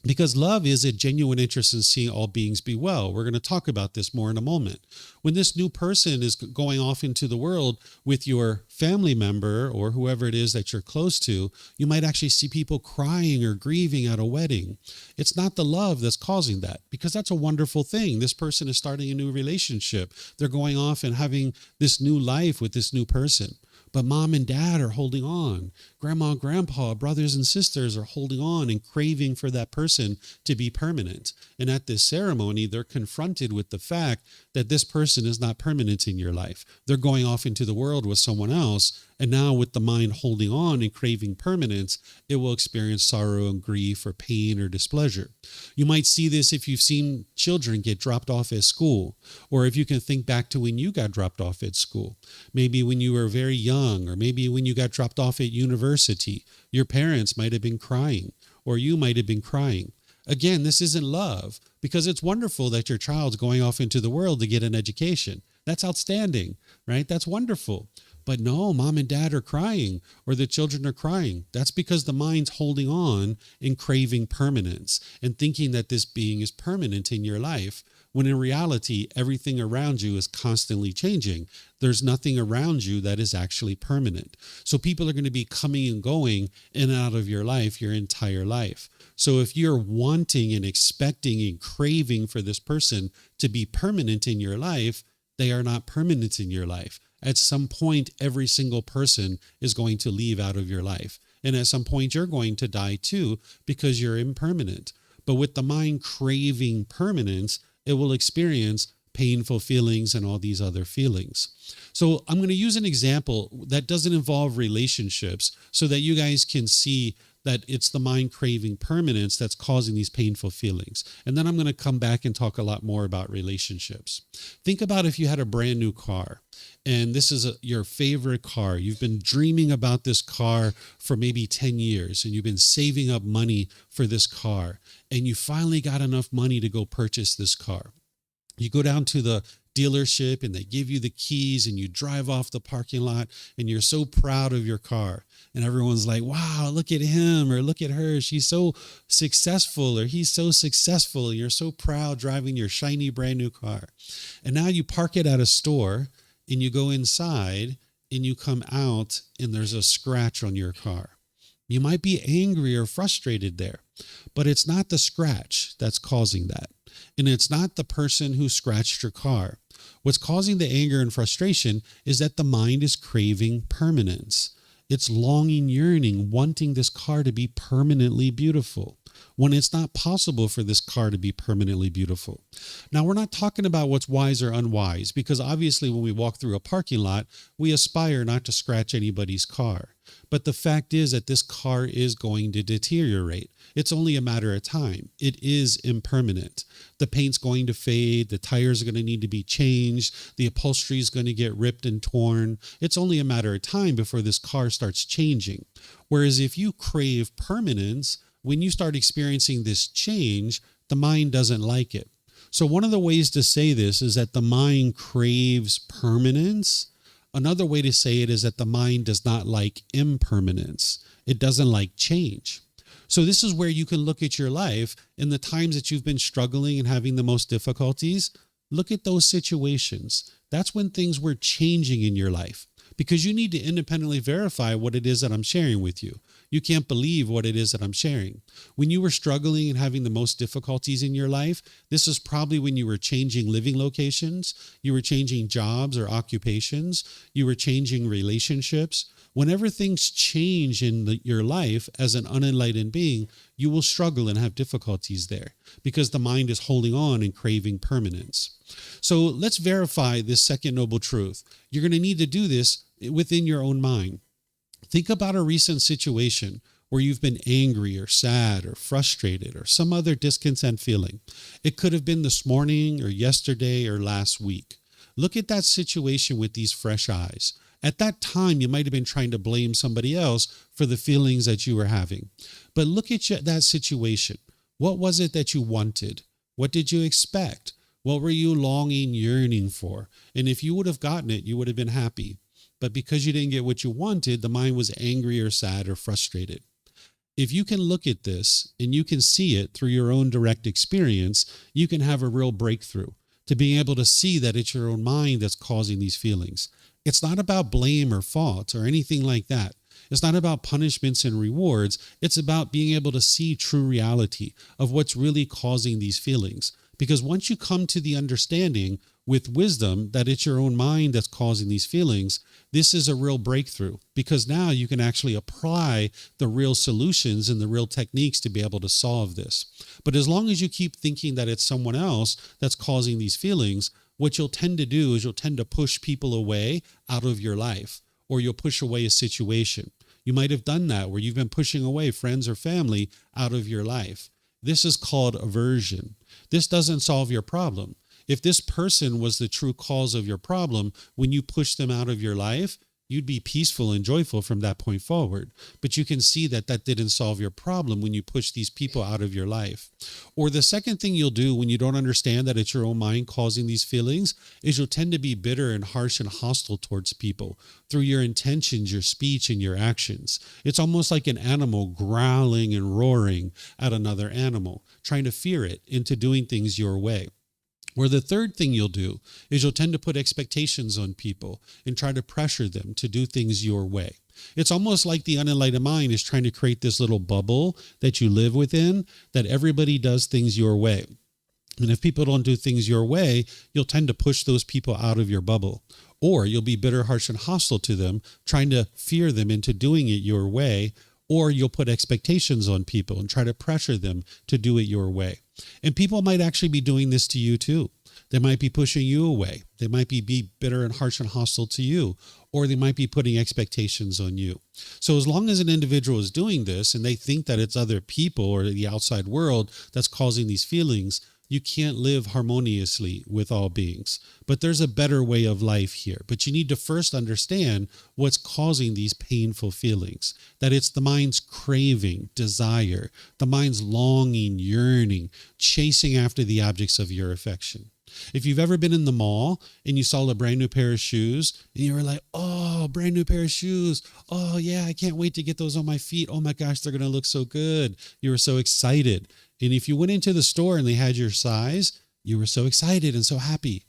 Because love is a genuine interest in seeing all beings be well. We're going to talk about this more in a moment. When this new person is going off into the world with your family member or whoever it is that you're close to, you might actually see people crying or grieving at a wedding. It's not the love that's causing that, because that's a wonderful thing. This person is starting a new relationship. They're going off and having this new life with this new person. But mom and dad are holding on. Grandma and grandpa, brothers and sisters are holding on and craving for that person to be permanent. And at this ceremony, they're confronted with the fact that this person is not permanent in your life. They're going off into the world with someone else. And now with the mind holding on and craving permanence, it will experience sorrow and grief or pain or displeasure. You might see this if you've seen children get dropped off at school, or if you can think back to when you got dropped off at school. Maybe when you were very young, or maybe when you got dropped off at university, your parents might have been crying, or you might have been crying. Again, this isn't love, because it's wonderful that your child's going off into the world to get an education. That's outstanding, right? That's wonderful. But no, mom and dad are crying, or the children are crying. That's because the mind's holding on and craving permanence and thinking that this being is permanent in your life, when in reality, everything around you is constantly changing. There's nothing around you that is actually permanent. So people are going to be coming and going in and out of your life your entire life. So if you're wanting and expecting and craving for this person to be permanent in your life, they are not permanent in your life. At some point, every single person is going to leave out of your life. And at some point, you're going to die too, because you're impermanent. But with the mind craving permanence, it will experience painful feelings and all these other feelings. So I'm going to use an example that doesn't involve relationships so that you guys can see that it's the mind craving permanence that's causing these painful feelings. And then I'm going to come back and talk a lot more about relationships. Think about if you had a brand new car, and this is your favorite car. You've been dreaming about this car for maybe 10 years, and you've been saving up money for this car, and you finally got enough money to go purchase this car. You go down to the dealership and they give you the keys and you drive off the parking lot and you're so proud of your car. And everyone's like, wow, look at him or look at her. She's so successful, or he's so successful. And you're so proud driving your shiny brand new car. And now you park it at a store and you go inside and you come out and there's a scratch on your car. You might be angry or frustrated there, but it's not the scratch that's causing that. And it's not the person who scratched your car. What's causing the anger and frustration is that the mind is craving permanence. It's longing, yearning, wanting this car to be permanently beautiful, when it's not possible for this car to be permanently beautiful. Now, we're not talking about what's wise or unwise, because obviously when we walk through a parking lot, we aspire not to scratch anybody's car. But the fact is that this car is going to deteriorate. It's only a matter of time. It is impermanent. The paint's going to fade. The tires are going to need to be changed. The upholstery is going to get ripped and torn. It's only a matter of time before this car starts changing. Whereas if you crave permanence, when you start experiencing this change, the mind doesn't like it. So one of the ways to say this is that the mind craves permanence. Another way to say it is that the mind does not like impermanence. It doesn't like change. So this is where you can look at your life in the times that you've been struggling and having the most difficulties. Look at those situations. That's when things were changing in your life, because you need to independently verify what it is that I'm sharing with you. You can't believe what it is that I'm sharing. When you were struggling and having the most difficulties in your life, this is probably when you were changing living locations, you were changing jobs or occupations, you were changing relationships. Whenever things change in your life as an unenlightened being, you will struggle and have difficulties there, because the mind is holding on and craving permanence. So let's verify this second noble truth. You're going to need to do this within your own mind. Think about a recent situation where you've been angry or sad or frustrated or some other discontent feeling. It could have been this morning or yesterday or last week. Look at that situation with these fresh eyes. At that time, you might have been trying to blame somebody else for the feelings that you were having. But look at that situation. What was it that you wanted? What did you expect? What were you longing, yearning for? And if you would have gotten it, you would have been happy. But because you didn't get what you wanted, the mind was angry or sad or frustrated. If you can look at this and you can see it through your own direct experience, you can have a real breakthrough to being able to see that it's your own mind that's causing these feelings. It's not about blame or fault or anything like that. It's not about punishments and rewards. It's about being able to see true reality of what's really causing these feelings. Because once you come to the understanding with wisdom that it's your own mind that's causing these feelings, this is a real breakthrough, because now you can actually apply the real solutions and the real techniques to be able to solve this. But as long as you keep thinking that it's someone else that's causing these feelings, what you'll tend to do is you'll tend to push people away out of your life, or you'll push away a situation. You might have done that where you've been pushing away friends or family out of your life. This is called aversion. This doesn't solve your problem. If this person was the true cause of your problem, when you push them out of your life, you'd be peaceful and joyful from that point forward. But you can see that that didn't solve your problem when you push these people out of your life. Or the second thing you'll do when you don't understand that it's your own mind causing these feelings is you'll tend to be bitter and harsh and hostile towards people through your intentions, your speech, and your actions. It's almost like an animal growling and roaring at another animal, trying to fear it into doing things your way. Or the third thing you'll do is you'll tend to put expectations on people and try to pressure them to do things your way. It's almost like the unenlightened mind is trying to create this little bubble that you live within, that everybody does things your way. And if people don't do things your way, you'll tend to push those people out of your bubble. Or you'll be bitter, harsh, and hostile to them, trying to fear them into doing it your way. Or you'll put expectations on people and try to pressure them to do it your way. And people might actually be doing this to you too. They might be pushing you away. They might be bitter and harsh and hostile to you, or they might be putting expectations on you. So as long as an individual is doing this and they think that it's other people or the outside world that's causing these feelings, you can't live harmoniously with all beings. But there's a better way of life here. But you need to first understand what's causing these painful feelings. That it's the mind's craving, desire, the mind's longing, yearning, chasing after the objects of your affection. If you've ever been in the mall and you saw a brand new pair of shoes and you were like, oh, brand new pair of shoes. Oh, yeah, I can't wait to get those on my feet. Oh, my gosh, they're going to look so good. You were so excited. And if you went into the store and they had your size, you were so excited and so happy.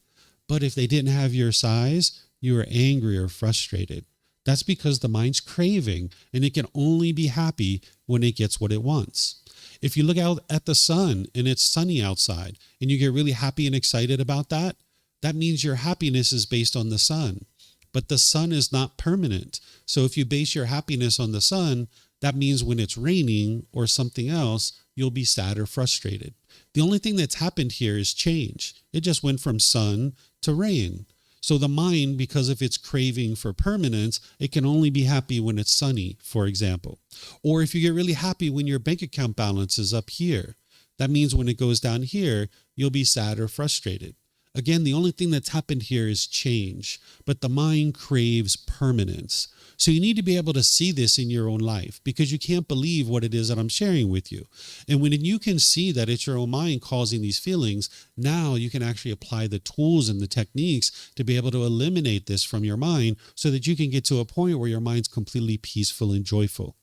But if they didn't have your size, you were angry or frustrated. That's because the mind's craving, and it can only be happy when it gets what it wants. If you look out at the sun and it's sunny outside and you get really happy and excited about that, that means your happiness is based on the sun. But the sun is not permanent. So if you base your happiness on the sun, that means when it's raining or something else, you'll be sad or frustrated. The only thing that's happened here is change. It just went from sun to rain. So the mind, because of its craving for permanence, it can only be happy when it's sunny, for example. Or if you get really happy when your bank account balance is up here, that means when it goes down here, you'll be sad or frustrated. Again, the only thing that's happened here is change, but the mind craves permanence. So you need to be able to see this in your own life, because you can't believe what it is that I'm sharing with you. And when you can see that it's your own mind causing these feelings, now you can actually apply the tools and the techniques to be able to eliminate this from your mind so that you can get to a point where your mind's completely peaceful and joyful.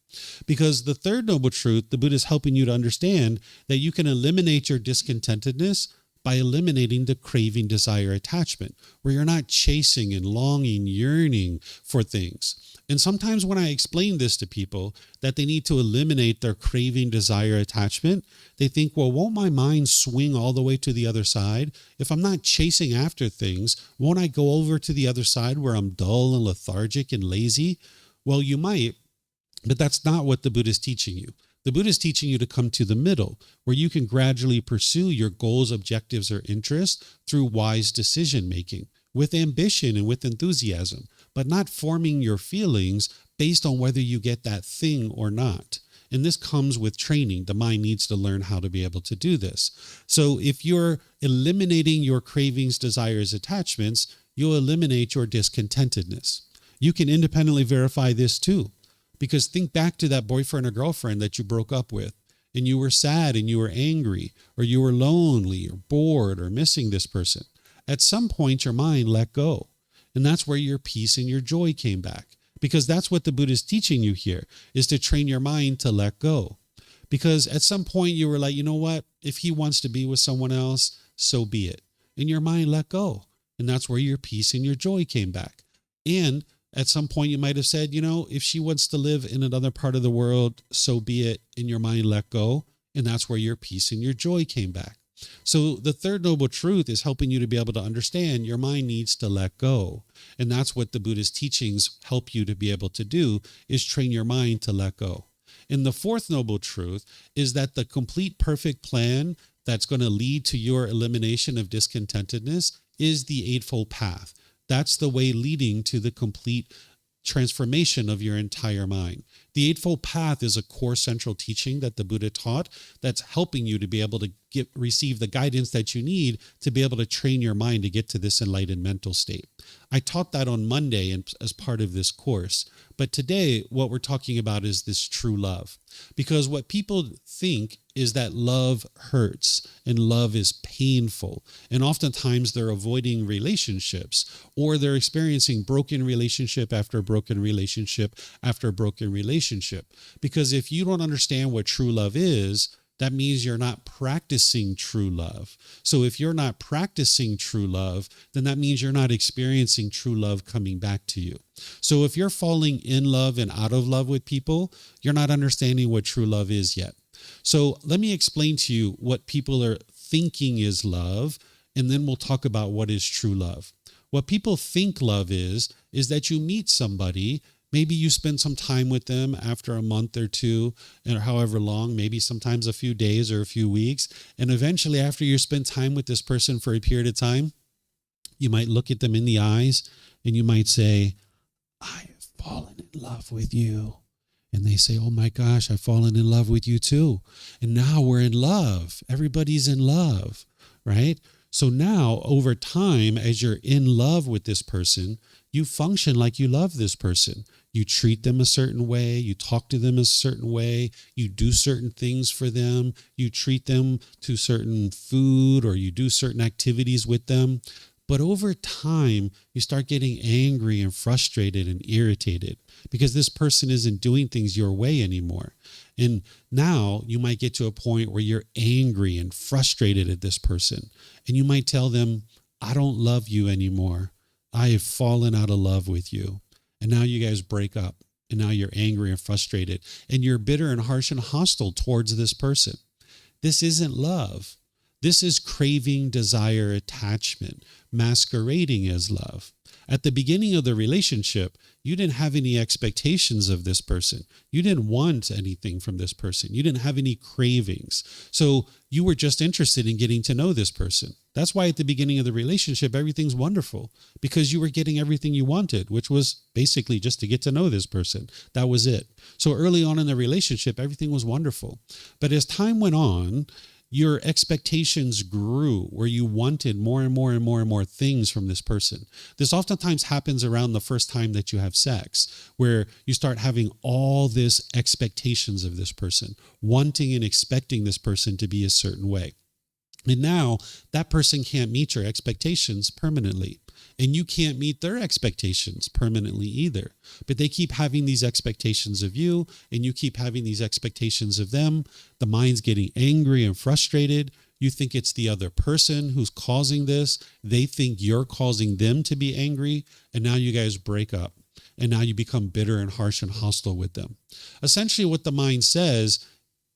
Because the third noble truth, the Buddha is helping you to understand that you can eliminate your discontentedness by eliminating the craving, desire, attachment, where you're not chasing and longing, yearning for things. And sometimes when I explain this to people, that they need to eliminate their craving, desire, attachment, they think, well, won't my mind swing all the way to the other side? If I'm not chasing after things, won't I go over to the other side where I'm dull and lethargic and lazy? Well, you might, but that's not what the Buddha is teaching you. The Buddha is teaching you to come to the middle, where you can gradually pursue your goals, objectives, or interests through wise decision-making, with ambition and with enthusiasm, but not forming your feelings based on whether you get that thing or not. And this comes with training. The mind needs to learn how to be able to do this. So if you're eliminating your cravings, desires, attachments, you'll eliminate your discontentedness. You can independently verify this too. Because think back to that boyfriend or girlfriend that you broke up with, and you were sad and you were angry, or you were lonely or bored or missing this person. At some point, your mind let go. And that's where your peace and your joy came back, because that's what the Buddha is teaching you here, is to train your mind to let go. Because at some point you were like, you know what? If he wants to be with someone else, so be it. And your mind let go. And that's where your peace and your joy came back. And at some point you might have said, you know, if she wants to live in another part of the world, so be it. And your mind let go. And that's where your peace and your joy came back. So the third noble truth is helping you to be able to understand your mind needs to let go. And that's what the Buddha's teachings help you to be able to do, is train your mind to let go. And the fourth noble truth is that the complete perfect plan that's going to lead to your elimination of discontentedness is the Eightfold Path. That's the way leading to the complete transformation of your entire mind. The Eightfold Path is a core central teaching that the Buddha taught that's helping you to be able to receive the guidance that you need to be able to train your mind to get to this enlightened mental state. I taught that on Monday as part of this course. But today, what we're talking about is this true love. Because what people think is that love hurts and love is painful. And oftentimes they're avoiding relationships, or they're experiencing broken relationship after broken relationship after broken relationship. Because if you don't understand what true love is, that means you're not practicing true love. So if you're not practicing true love, then that means you're not experiencing true love coming back to you. So if you're falling in love and out of love with people, you're not understanding what true love is yet. So let me explain to you what people are thinking is love, and then we'll talk about what is true love. What people think love is that you meet somebody. Maybe you spend some time with them after a month or two, or however long, maybe sometimes a few days or a few weeks. And eventually, after you spend time with this person for a period of time, you might look at them in the eyes and you might say, I have fallen in love with you. And they say, oh my gosh, I've fallen in love with you too. And now we're in love. Everybody's in love, right? So now over time, as you're in love with this person, you function like you love this person. You treat them a certain way. You talk to them a certain way. You do certain things for them. You treat them to certain food, or you do certain activities with them. But over time, you start getting angry and frustrated and irritated because this person isn't doing things your way anymore. And now you might get to a point where you're angry and frustrated at this person. And you might tell them, I don't love you anymore. I have fallen out of love with you. And now you guys break up. And now you're angry and frustrated. And you're bitter and harsh and hostile towards this person. This isn't love. This is craving, desire, attachment, masquerading as love. At the beginning of the relationship, you didn't have any expectations of this person. You didn't want anything from this person. You didn't have any cravings. So you were just interested in getting to know this person. That's why at the beginning of the relationship, everything's wonderful, because you were getting everything you wanted, which was basically just to get to know this person. That was it. So early on in the relationship, everything was wonderful. But as time went on, your expectations grew, where you wanted more and more and more and more things from this person. This oftentimes happens around the first time that you have sex, where you start having all this expectations of this person, wanting and expecting this person to be a certain way. And now that person can't meet your expectations permanently. And you can't meet their expectations permanently either. But they keep having these expectations of you, and you keep having these expectations of them. The mind's getting angry and frustrated. You think it's the other person who's causing this. They think you're causing them to be angry. And now you guys break up. And now you become bitter and harsh and hostile with them. Essentially what the mind says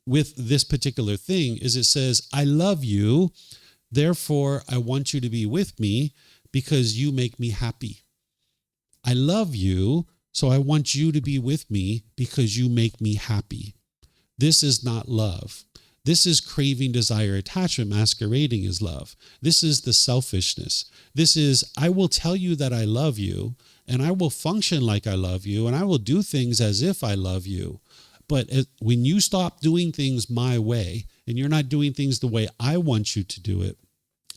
with this particular thing is it says, I love you. Therefore, I want you to be with me, because you make me happy. I love you, so I want you to be with me because you make me happy. This is not love. This is craving, desire, attachment masquerading as love. This is the selfishness. This is, I will tell you that I love you, and I will function like I love you, and I will do things as if I love you. But when you stop doing things my way, and you're not doing things the way I want you to do it,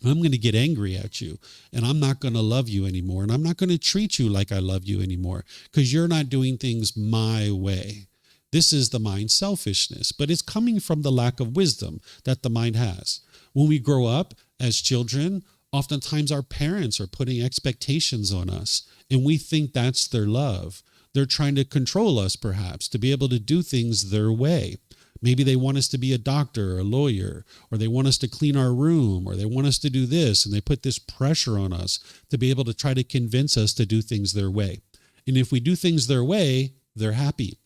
I'm going to get angry at you, and I'm not going to love you anymore. And I'm not going to treat you like I love you anymore, because you're not doing things my way. This is the mind's selfishness, but it's coming from the lack of wisdom that the mind has. When we grow up as children, oftentimes our parents are putting expectations on us, and we think that's their love. They're trying to control us, perhaps, to be able to do things their way. Maybe they want us to be a doctor or a lawyer, or they want us to clean our room, or they want us to do this, and they put this pressure on us to be able to try to convince us to do things their way. And if we do things their way, they're happy.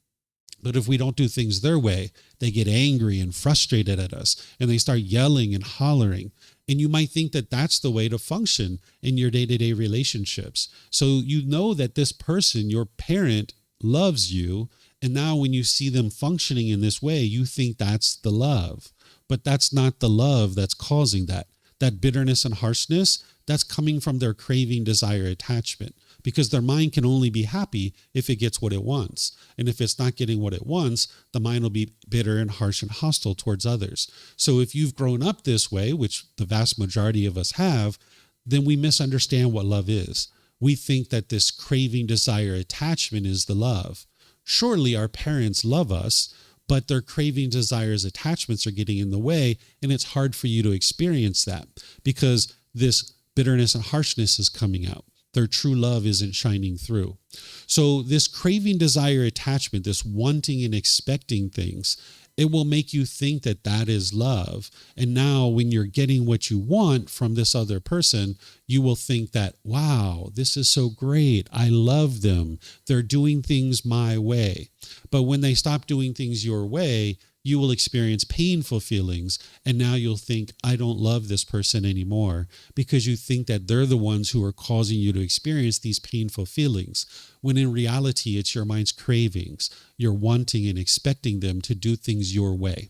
But if we don't do things their way, they get angry and frustrated at us, and they start yelling and hollering. And you might think that that's the way to function in your day-to-day relationships. So you know that this person, your parent, loves you. And now when you see them functioning in this way, you think that's the love. But that's not the love that's causing that. That bitterness and harshness, that's coming from their craving, desire, attachment. Because their mind can only be happy if it gets what it wants. And if it's not getting what it wants, the mind will be bitter and harsh and hostile towards others. So if you've grown up this way, which the vast majority of us have, then we misunderstand what love is. We think that this craving, desire, attachment is the love. Surely our parents love us, but their craving, desires, attachments are getting in the way, and it's hard for you to experience that because this bitterness and harshness is coming out. Their true love isn't shining through. So this craving, desire, attachment, this wanting and expecting things, it will make you think that that is love. And now when you're getting what you want from this other person, you will think that, wow, this is so great. I love them. They're doing things my way. But when they stop doing things your way, you will experience painful feelings. And now you'll think, I don't love this person anymore, because you think that they're the ones who are causing you to experience these painful feelings. When in reality, it's your mind's cravings. You're wanting and expecting them to do things your way.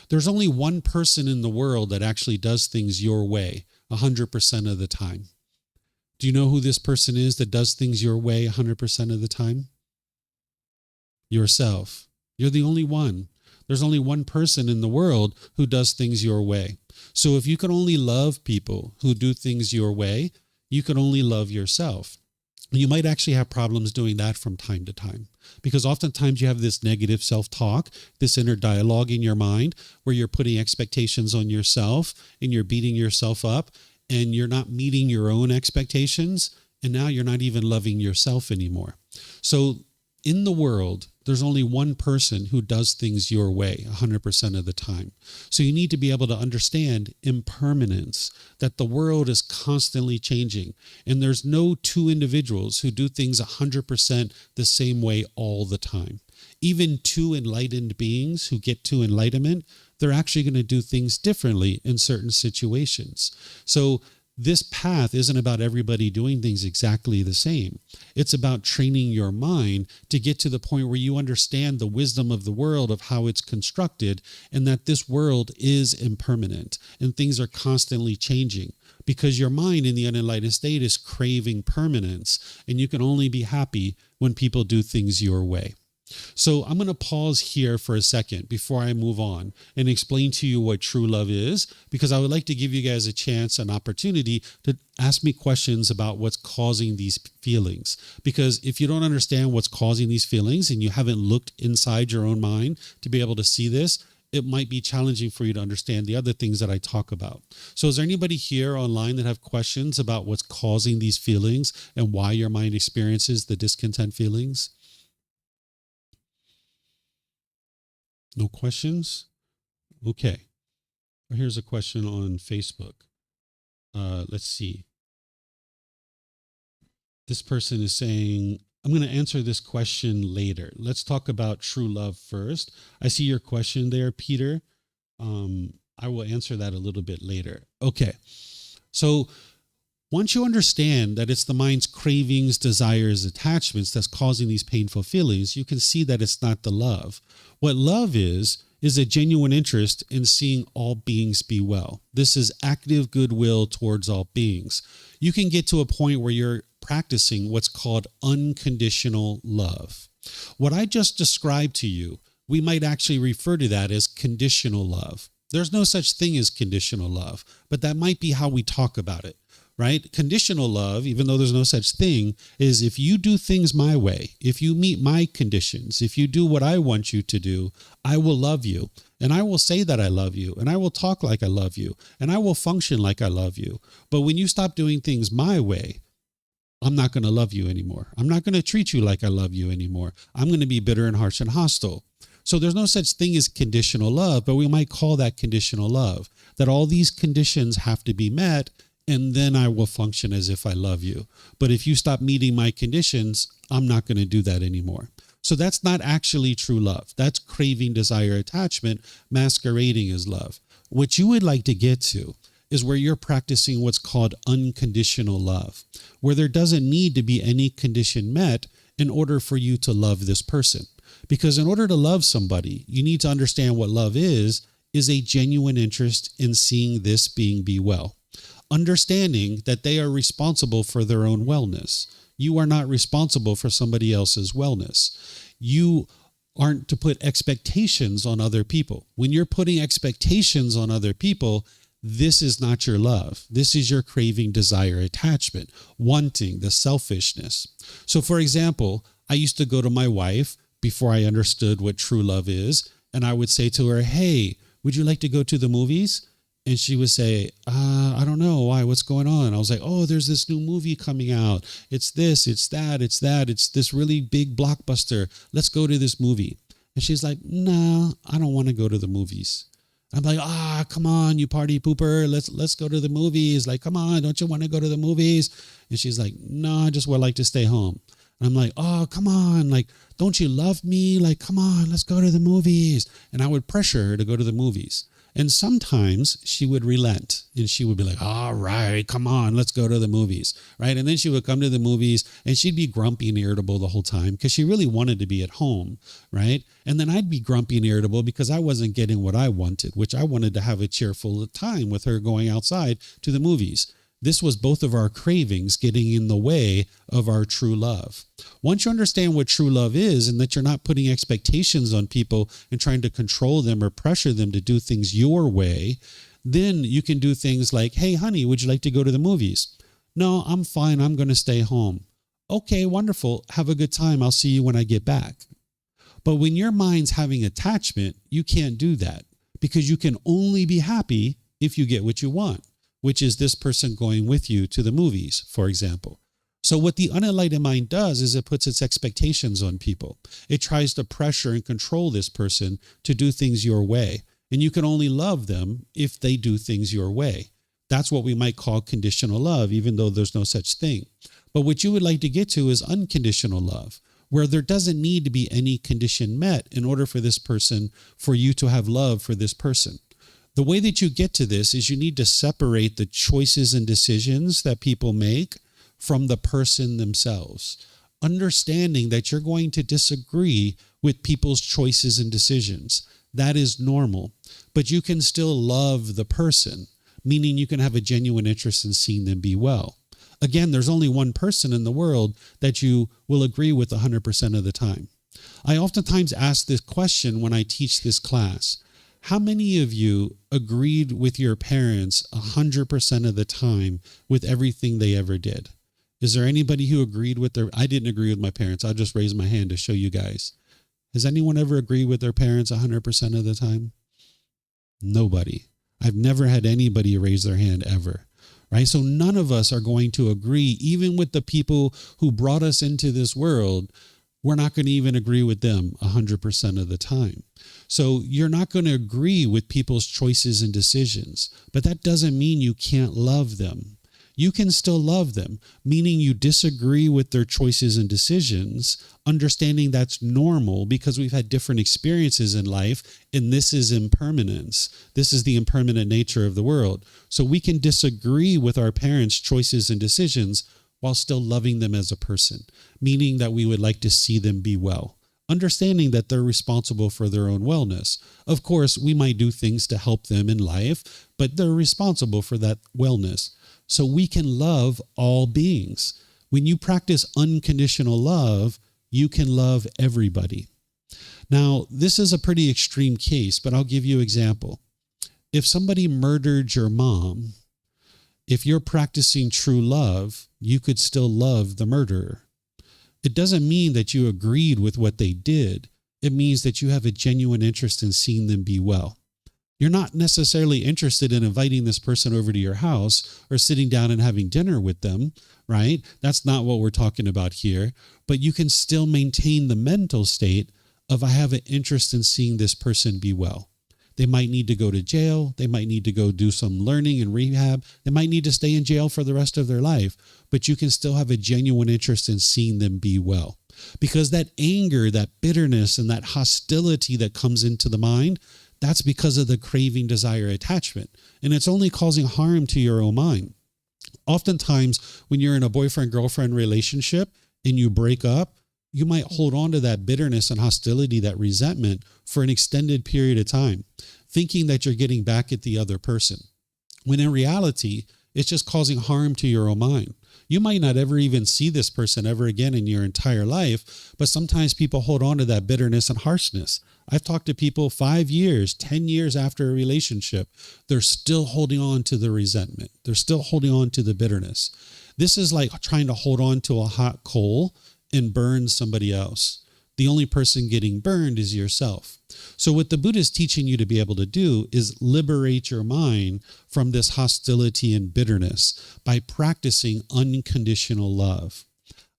There's only one person in the world that actually does things your way 100% of the time. Do you know who this person is that does things your way 100% of the time? Yourself. You're the only one. There's only one person in the world who does things your way. So if you can only love people who do things your way, you can only love yourself. You might actually have problems doing that from time to time, because oftentimes you have this negative self-talk, this inner dialogue in your mind where you're putting expectations on yourself and you're beating yourself up and you're not meeting your own expectations. And now you're not even loving yourself anymore. So in the world, there's only one person who does things your way 100% of the time. So you need to be able to understand impermanence, that the world is constantly changing. And there's no two individuals who do things 100% the same way all the time. Even two enlightened beings who get to enlightenment, they're actually going to do things differently in certain situations. So this path isn't about everybody doing things exactly the same. It's about training your mind to get to the point where you understand the wisdom of the world, of how it's constructed, and that this world is impermanent and things are constantly changing, because your mind in the unenlightened state is craving permanence, and you can only be happy when people do things your way. So I'm going to pause here for a second before I move on and explain to you what true love is, because I would like to give you guys a chance, an opportunity to ask me questions about what's causing these feelings. Because if you don't understand what's causing these feelings and you haven't looked inside your own mind to be able to see this, it might be challenging for you to understand the other things that I talk about. So is there anybody here online that have questions about what's causing these feelings and why your mind experiences the discontent feelings? No questions? Okay. Here's a question on Facebook. Let's see. This person is saying, I'm going to answer this question later. Let's talk about true love first. I see your question there, Peter. I will answer that a little bit later. Okay. So once you understand that it's the mind's cravings, desires, attachments that's causing these painful feelings, you can see that it's not the love. What love is a genuine interest in seeing all beings be well. This is active goodwill towards all beings. You can get to a point where you're practicing what's called unconditional love. What I just described to you, we might actually refer to that as conditional love. There's no such thing as conditional love, but that might be how we talk about it. Right? Conditional love, even though there's no such thing, is if you do things my way, if you meet my conditions, if you do what I want you to do, I will love you. And I will say that I love you. And I will talk like I love you. And I will function like I love you. But when you stop doing things my way, I'm not going to love you anymore. I'm not going to treat you like I love you anymore. I'm going to be bitter and harsh and hostile. So there's no such thing as conditional love, but we might call that conditional love, that all these conditions have to be met, and then I will function as if I love you. But if you stop meeting my conditions, I'm not going to do that anymore. So that's not actually true love. That's craving, desire, attachment masquerading as love. What you would like to get to is where you're practicing what's called unconditional love, where there doesn't need to be any condition met in order for you to love this person. Because in order to love somebody, you need to understand what love is a genuine interest in seeing this being be well. Understanding that they are responsible for their own wellness. You are not responsible for somebody else's wellness. You aren't to put expectations on other people. When you're putting expectations on other people, this is not your love. This is your craving, desire, attachment, wanting, the selfishness. So for example, I used to go to my wife before I understood what true love is, and I would say to her, hey, would you like to go to the movies? And she would say, I don't know. Why? What's going on? I was like, oh, there's this new movie coming out. It's this, it's that, it's that. It's this really big blockbuster. Let's go to this movie. And she's like, no, I don't want to go to the movies. I'm like, come on, you party pooper. Let's go to the movies. Like, come on, don't you want to go to the movies? And she's like, no, I just would like to stay home. And I'm like, oh, come on. Like, don't you love me? Like, come on, let's go to the movies. And I would pressure her to go to the movies. And sometimes she would relent and she would be like, all right, come on, let's go to the movies, right? And then she would come to the movies and she'd be grumpy and irritable the whole time because she really wanted to be at home, right? And then I'd be grumpy and irritable because I wasn't getting what I wanted, which I wanted to have a cheerful time with her going outside to the movies. This was both of our cravings getting in the way of our true love. Once you understand what true love is and that you're not putting expectations on people and trying to control them or pressure them to do things your way, then you can do things like, hey, honey, would you like to go to the movies? No, I'm fine. I'm going to stay home. Okay, wonderful. Have a good time. I'll see you when I get back. But when your mind's having attachment, you can't do that because you can only be happy if you get what you want, which is this person going with you to the movies, for example. So what the unenlightened mind does is it puts its expectations on people. It tries to pressure and control this person to do things your way. And you can only love them if they do things your way. That's what we might call conditional love, even though there's no such thing. But what you would like to get to is unconditional love, where there doesn't need to be any condition met in order for this person, for you to have love for this person. The way that you get to this is you need to separate the choices and decisions that people make from the person themselves, understanding that you're going to disagree with people's choices and decisions. That is normal, but you can still love the person, meaning you can have a genuine interest in seeing them be well. Again, there's only one person in the world that you will agree with 100% of the time. I oftentimes ask this question when I teach this class. How many of you agreed with your parents 100% of the time with everything they ever did? Is there anybody who agreed with I didn't agree with my parents. I'll just raise my hand to show you guys. Has anyone ever agreed with their parents 100% of the time? Nobody. I've never had anybody raise their hand ever, right? So none of us are going to agree, even with the people who brought us into this world. We're not going to even agree with them 100% of the time. So you're not going to agree with people's choices and decisions, but that doesn't mean you can't love them. You can still love them, meaning you disagree with their choices and decisions, understanding that's normal because we've had different experiences in life, and this is impermanence. This is the impermanent nature of the world. So we can disagree with our parents' choices and decisions while still loving them as a person, meaning that we would like to see them be well, understanding that they're responsible for their own wellness. Of course, we might do things to help them in life, but they're responsible for that wellness. So we can love all beings. When you practice unconditional love, you can love everybody. Now, this is a pretty extreme case, but I'll give you an example. If somebody murdered your mom, if you're practicing true love, you could still love the murderer. It doesn't mean that you agreed with what they did. It means that you have a genuine interest in seeing them be well. You're not necessarily interested in inviting this person over to your house or sitting down and having dinner with them, right? That's not what we're talking about here. But you can still maintain the mental state of, I have an interest in seeing this person be well. They might need to go to jail. They might need to go do some learning and rehab. They might need to stay in jail for the rest of their life, but you can still have a genuine interest in seeing them be well. Because that anger, that bitterness, and that hostility that comes into the mind, that's because of the craving, desire, attachment. And it's only causing harm to your own mind. Oftentimes, when you're in a boyfriend-girlfriend relationship and you break up, you might hold on to that bitterness and hostility, that resentment for an extended period of time, thinking that you're getting back at the other person. When in reality, it's just causing harm to your own mind. You might not ever even see this person ever again in your entire life, but sometimes people hold on to that bitterness and harshness. I've talked to people 5 years, 10 years after a relationship. They're still holding on to the resentment. They're still holding on to the bitterness. This is like trying to hold on to a hot coal and burn somebody else. The only person getting burned is yourself. So what the Buddha is teaching you to be able to do is liberate your mind from this hostility and bitterness by practicing unconditional love.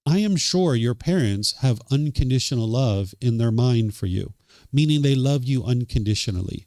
I am sure your parents have unconditional love in their mind for you, meaning they love you unconditionally.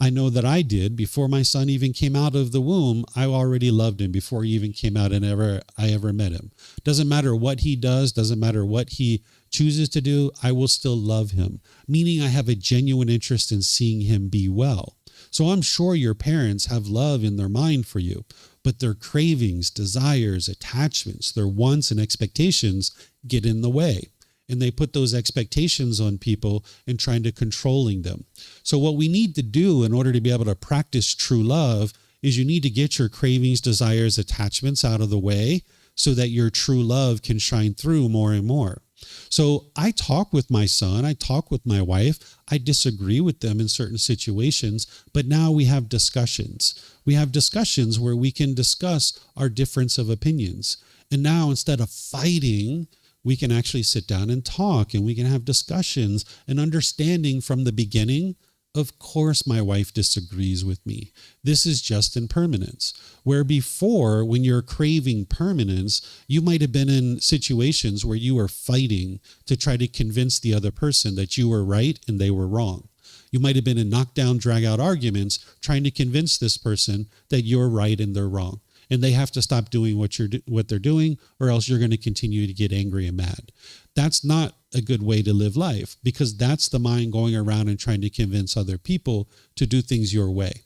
I know that I did. Before my son even came out of the womb, I already loved him before he even came out and I ever met him. Doesn't matter what he does, doesn't matter what he chooses to do, I will still love him, meaning I have a genuine interest in seeing him be well. So I'm sure your parents have love in their mind for you, but their cravings, desires, attachments, their wants and expectations get in the way. And they put those expectations on people and trying to controlling them. So what we need to do in order to be able to practice true love is you need to get your cravings, desires, attachments out of the way so that your true love can shine through more and more. So I talk with my son, I talk with my wife, I disagree with them in certain situations, but now we have discussions. We have discussions where we can discuss our difference of opinions. And now instead of fighting, we can actually sit down and talk, and we can have discussions and understanding from the beginning. Of course, my wife disagrees with me. This is just impermanence. Where before, when you're craving permanence, you might have been in situations where you were fighting to try to convince the other person that you were right and they were wrong. You might have been in knockdown, drag-out arguments trying to convince this person that you're right and they're wrong. And they have to stop doing what they're doing, or else you're going to continue to get angry and mad. That's not a good way to live life, because that's the mind going around and trying to convince other people to do things your way.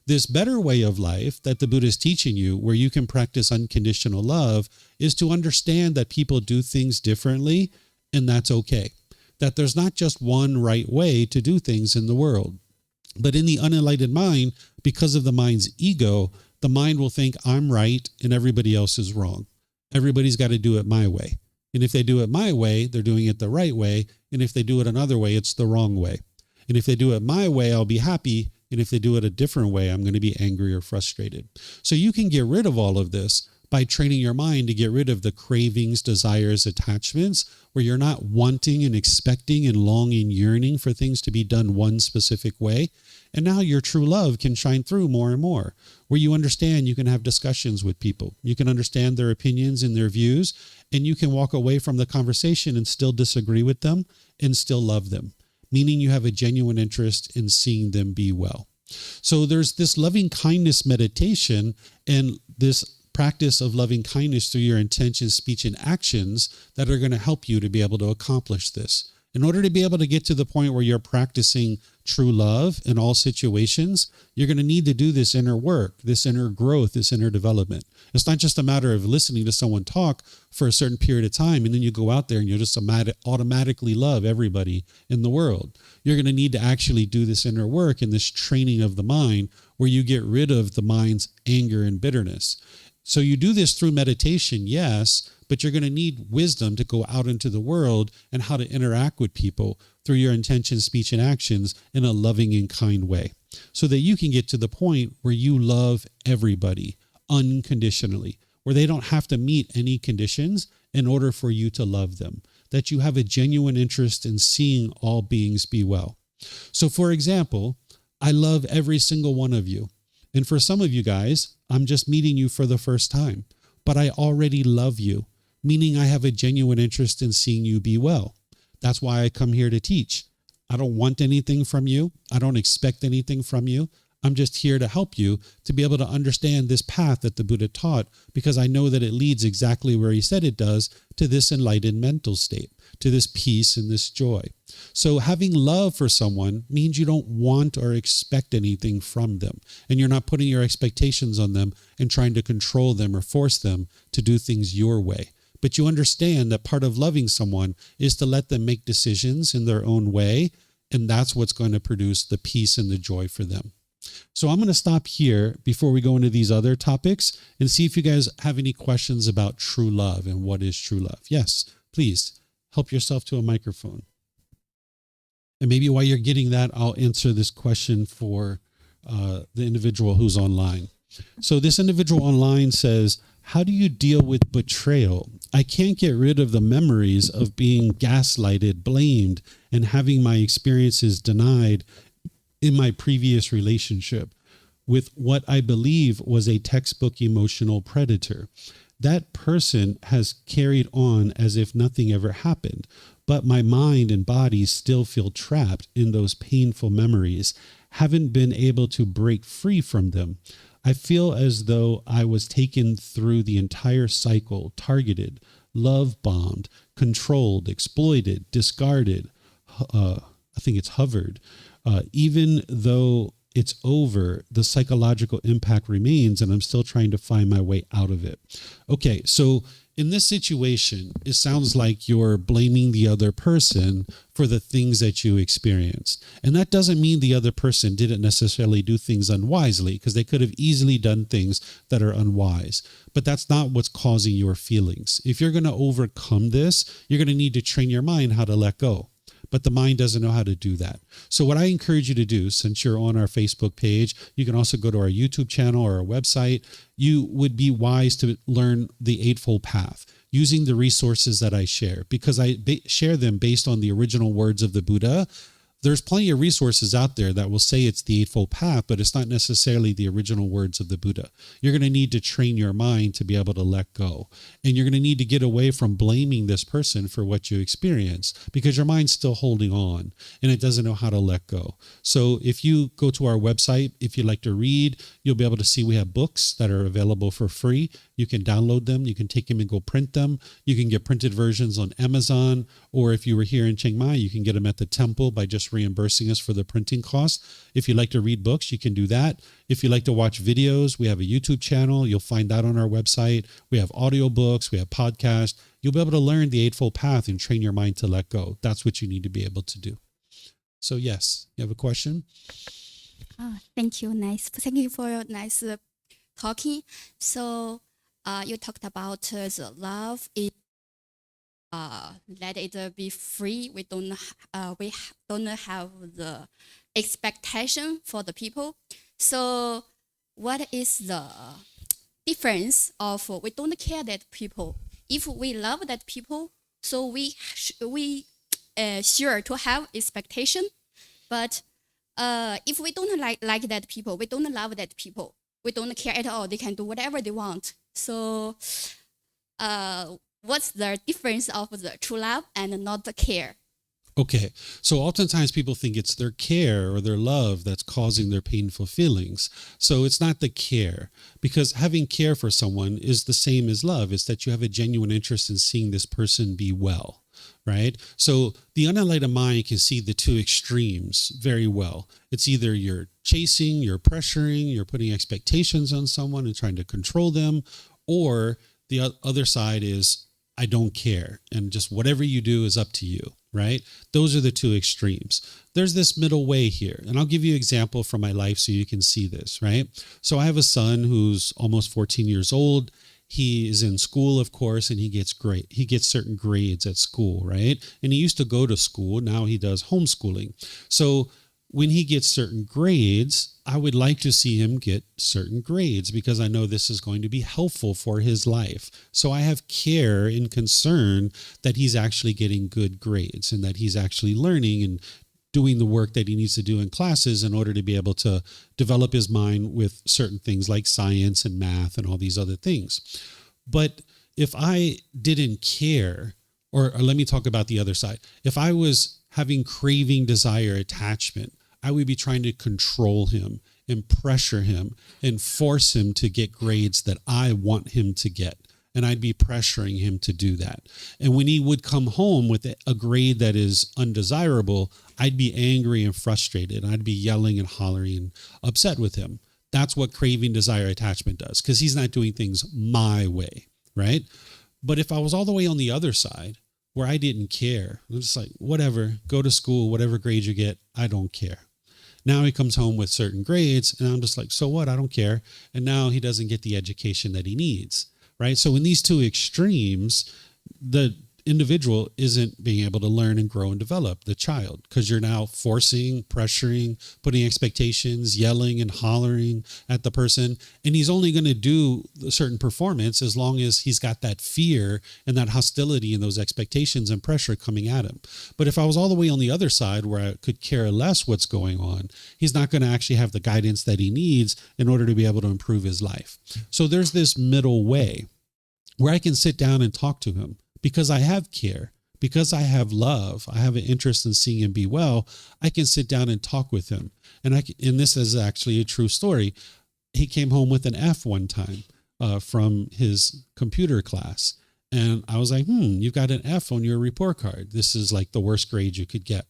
This better way of life that the Buddha is teaching you, where you can practice unconditional love, is to understand that people do things differently, and that's okay. That there's not just one right way to do things in the world. But in the unenlightened mind, because of the mind's ego, the mind will think I'm right and everybody else is wrong. Everybody's got to do it my way. And if they do it my way, they're doing it the right way. And if they do it another way, it's the wrong way. And if they do it my way, I'll be happy. And if they do it a different way, I'm going to be angry or frustrated. So you can get rid of all of this by training your mind to get rid of the cravings, desires, attachments, where you're not wanting and expecting and longing, yearning for things to be done one specific way. And now your true love can shine through more and more, where you understand you can have discussions with people. You can understand their opinions and their views, and you can walk away from the conversation and still disagree with them and still love them, meaning you have a genuine interest in seeing them be well. So there's this loving kindness meditation and this practice of loving kindness through your intentions, speech, and actions that are going to help you to be able to accomplish this. In order to be able to get to the point where you're practicing true love in all situations, you're going to need to do this inner work, this inner growth, this inner development. It's not just a matter of listening to someone talk for a certain period of time and then you go out there and you just automatically love everybody in the world. You're going to need to actually do this inner work and this training of the mind where you get rid of the mind's anger and bitterness. So you do this through meditation, yes, but you're going to need wisdom to go out into the world and how to interact with people through your intentions, speech, and actions in a loving and kind way, so that you can get to the point where you love everybody unconditionally, where they don't have to meet any conditions in order for you to love them, that you have a genuine interest in seeing all beings be well. So, for example, I love every single one of you. And for some of you guys, I'm just meeting you for the first time, but I already love you, meaning I have a genuine interest in seeing you be well. That's why I come here to teach. I don't want anything from you. I don't expect anything from you. I'm just here to help you to be able to understand this path that the Buddha taught, because I know that it leads exactly where he said it does, to this enlightened mental state, to this peace and this joy. So having love for someone means you don't want or expect anything from them, and you're not putting your expectations on them and trying to control them or force them to do things your way. But you understand that part of loving someone is to let them make decisions in their own way, and that's what's going to produce the peace and the joy for them. So I'm going to stop here before we go into these other topics and see if you guys have any questions about true love and what is true love. Yes, please help yourself to a microphone. And maybe while you're getting that, I'll answer this question for the individual who's online. So this individual online says, how do you deal with betrayal? I can't get rid of the memories of being gaslighted, blamed, and having my experiences denied in my previous relationship with what I believe was a textbook emotional predator. That person has carried on as if nothing ever happened, but my mind and body still feel trapped in those painful memories, haven't been able to break free from them. I feel as though I was taken through the entire cycle, targeted, love bombed, controlled, exploited, discarded. I think it's hovered. Even though it's over, the psychological impact remains, and I'm still trying to find my way out of it. Okay, so in this situation, it sounds like you're blaming the other person for the things that you experienced. And that doesn't mean the other person didn't necessarily do things unwisely, because they could have easily done things that are unwise. But that's not what's causing your feelings. If you're going to overcome this, you're going to need to train your mind how to let go. But the mind doesn't know how to do that. So what I encourage you to do, since you're on our Facebook page, you can also go to our YouTube channel or our website. You would be wise to learn the Eightfold Path using the resources that I share, because I share them based on the original words of the Buddha. There's plenty of resources out there that will say it's the Eightfold Path, but it's not necessarily the original words of the Buddha. You're going to need to train your mind to be able to let go. And you're going to need to get away from blaming this person for what you experienced, because your mind's still holding on and it doesn't know how to let go. So if you go to our website, if you'd like to read, you'll be able to see we have books that are available for free. You can download them. You can take them and go print them. You can get printed versions on Amazon, or if you were here in Chiang Mai, you can get them at the temple by just reimbursing us for the printing costs. If you like to read books, you can do that. If you like to watch videos, we have a YouTube channel. You'll find that on our website. We have audiobooks. We have podcasts. You'll be able to learn the Eightfold Path and train your mind to let go. That's what you need to be able to do. So yes, you have a question? Thank you. Nice. Thank you for your nice talking. So you talked about the love is let it be free. We don't have the expectation for the people. So what is the difference of we don't care that people? If we love that people, so we sure to have expectation. But if we don't like that people, we don't love that people, we don't care at all. They can do whatever they want. So what's the difference of the true love and not the care? Okay, so oftentimes people think it's their care or their love that's causing their painful feelings. So it's not the care, because having care for someone is the same as love. It's that you have a genuine interest in seeing this person be well, right? So the unenlightened mind can see the two extremes very well. It's either you're chasing, you're pressuring, you're putting expectations on someone and trying to control them, or the other side is, I don't care, and just whatever you do is up to you, right? Those are the two extremes. There's this middle way here, and I'll give you an example from my life so you can see this, right? So I have a son who's almost 14 years old. He is in school, of course, and he gets certain grades at school, right? And he used to go to school. Now he does homeschooling. So when he gets certain grades, I would like to see him get certain grades, because I know this is going to be helpful for his life. So I have care and concern that he's actually getting good grades and that he's actually learning and doing the work that he needs to do in classes in order to be able to develop his mind with certain things like science and math and all these other things. But if I didn't care, or let me talk about the other side. If I was having craving, desire, attachment, I would be trying to control him and pressure him and force him to get grades that I want him to get. And I'd be pressuring him to do that. And when he would come home with a grade that is undesirable, I'd be angry and frustrated. I'd be yelling and hollering and upset with him. That's what craving, desire, attachment does, because he's not doing things my way, right? But if I was all the way on the other side, where I didn't care, I'm just like, whatever, go to school, whatever grade you get, I don't care. Now he comes home with certain grades, and I'm just like, so what? I don't care. And now he doesn't get the education that he needs. Right. So in these two extremes, the individual isn't being able to learn and grow and develop, the child, because you're now forcing, pressuring, putting expectations, yelling and hollering at the person. And he's only going to do a certain performance as long as he's got that fear and that hostility and those expectations and pressure coming at him. But if I was all the way on the other side where I could care less what's going on, he's not going to actually have the guidance that he needs in order to be able to improve his life. So there's this middle way where I can sit down and talk to him. Because I have care, because I have love, I have an interest in seeing him be well, I can sit down and talk with him. And this is actually a true story. He came home with an F one time from his computer class. And I was like, you've got an F on your report card. This is like the worst grade you could get.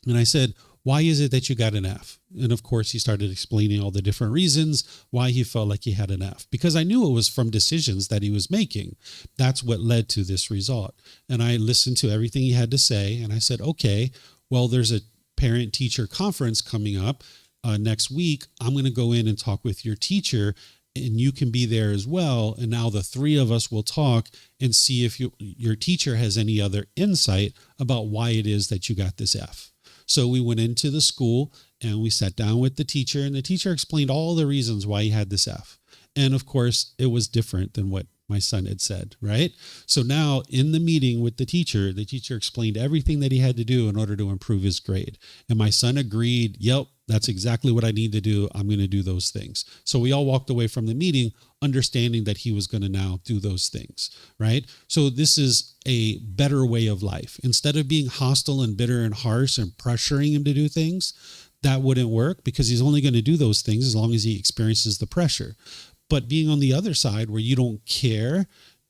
And I said, why is it that you got an F? And of course, he started explaining all the different reasons why he felt like he had an F, because I knew it was from decisions that he was making. That's what led to this result. And I listened to everything he had to say. And I said, okay, well, there's a parent teacher conference coming up next week. I'm going to go in and talk with your teacher, and you can be there as well. And now the three of us will talk and see if your teacher has any other insight about why it is that you got this F. So we went into the school and we sat down with the teacher, and the teacher explained all the reasons why he had this F. And of course, it was different than what my son had said, right? So now in the meeting with the teacher explained everything that he had to do in order to improve his grade. And my son agreed, yep, that's exactly what I need to do. I'm going to do those things. So we all walked away from the meeting understanding that he was going to now do those things, right? So this is a better way of life. Instead of being hostile and bitter and harsh and pressuring him to do things, that wouldn't work, because he's only going to do those things as long as he experiences the pressure. But being on the other side where you don't care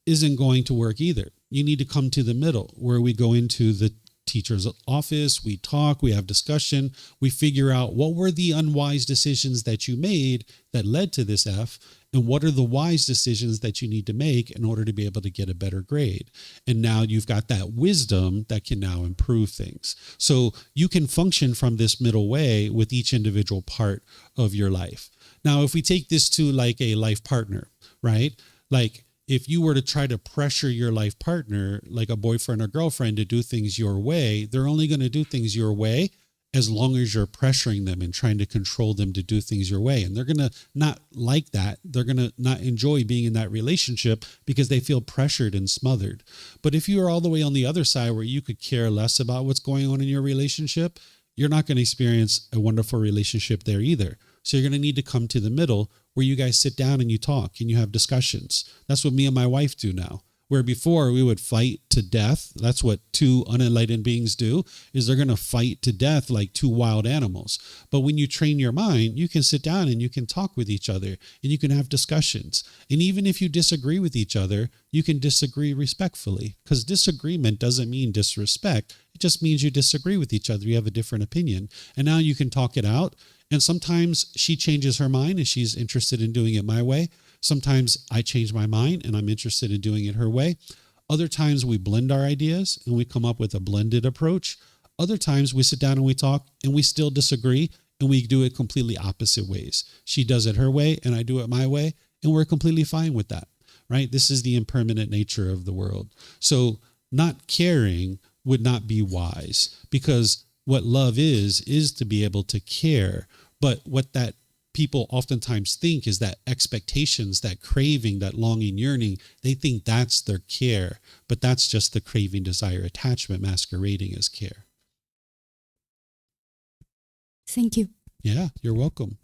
isn't going to work either. You need to come to the middle, where we go into the teacher's office, we talk, we have discussion, we figure out what were the unwise decisions that you made that led to this F, and what are the wise decisions that you need to make in order to be able to get a better grade. And now you've got that wisdom that can now improve things. So you can function from this middle way with each individual part of your life. Now, if we take this to like a life partner, right? Like if you were to try to pressure your life partner, like a boyfriend or girlfriend, to do things your way, they're only going to do things your way as long as you're pressuring them and trying to control them to do things your way. And they're going to not like that. They're going to not enjoy being in that relationship because they feel pressured and smothered. But if you are all the way on the other side where you could care less about what's going on in your relationship, you're not going to experience a wonderful relationship there either. So you're going to need to come to the middle where you guys sit down and you talk and you have discussions. That's what me and my wife do now. Where before we would fight to death. That's what two unenlightened beings do, is they're going to fight to death like two wild animals. But when you train your mind, you can sit down and you can talk with each other and you can have discussions. And even if you disagree with each other, you can disagree respectfully, because disagreement doesn't mean disrespect. It just means you disagree with each other. You have a different opinion. And now you can talk it out. And sometimes she changes her mind and she's interested in doing it my way. Sometimes I change my mind and I'm interested in doing it her way. Other times we blend our ideas and we come up with a blended approach. Other times we sit down and we talk and we still disagree and we do it completely opposite ways. She does it her way and I do it my way, and we're completely fine with that, right? This is the impermanent nature of the world. So not caring would not be wise, because what love is to be able to care. But what that people oftentimes think is that expectations, that craving, that longing, yearning, they think that's their care, but that's just the craving, desire, attachment masquerading as care. Thank you. Yeah, you're welcome.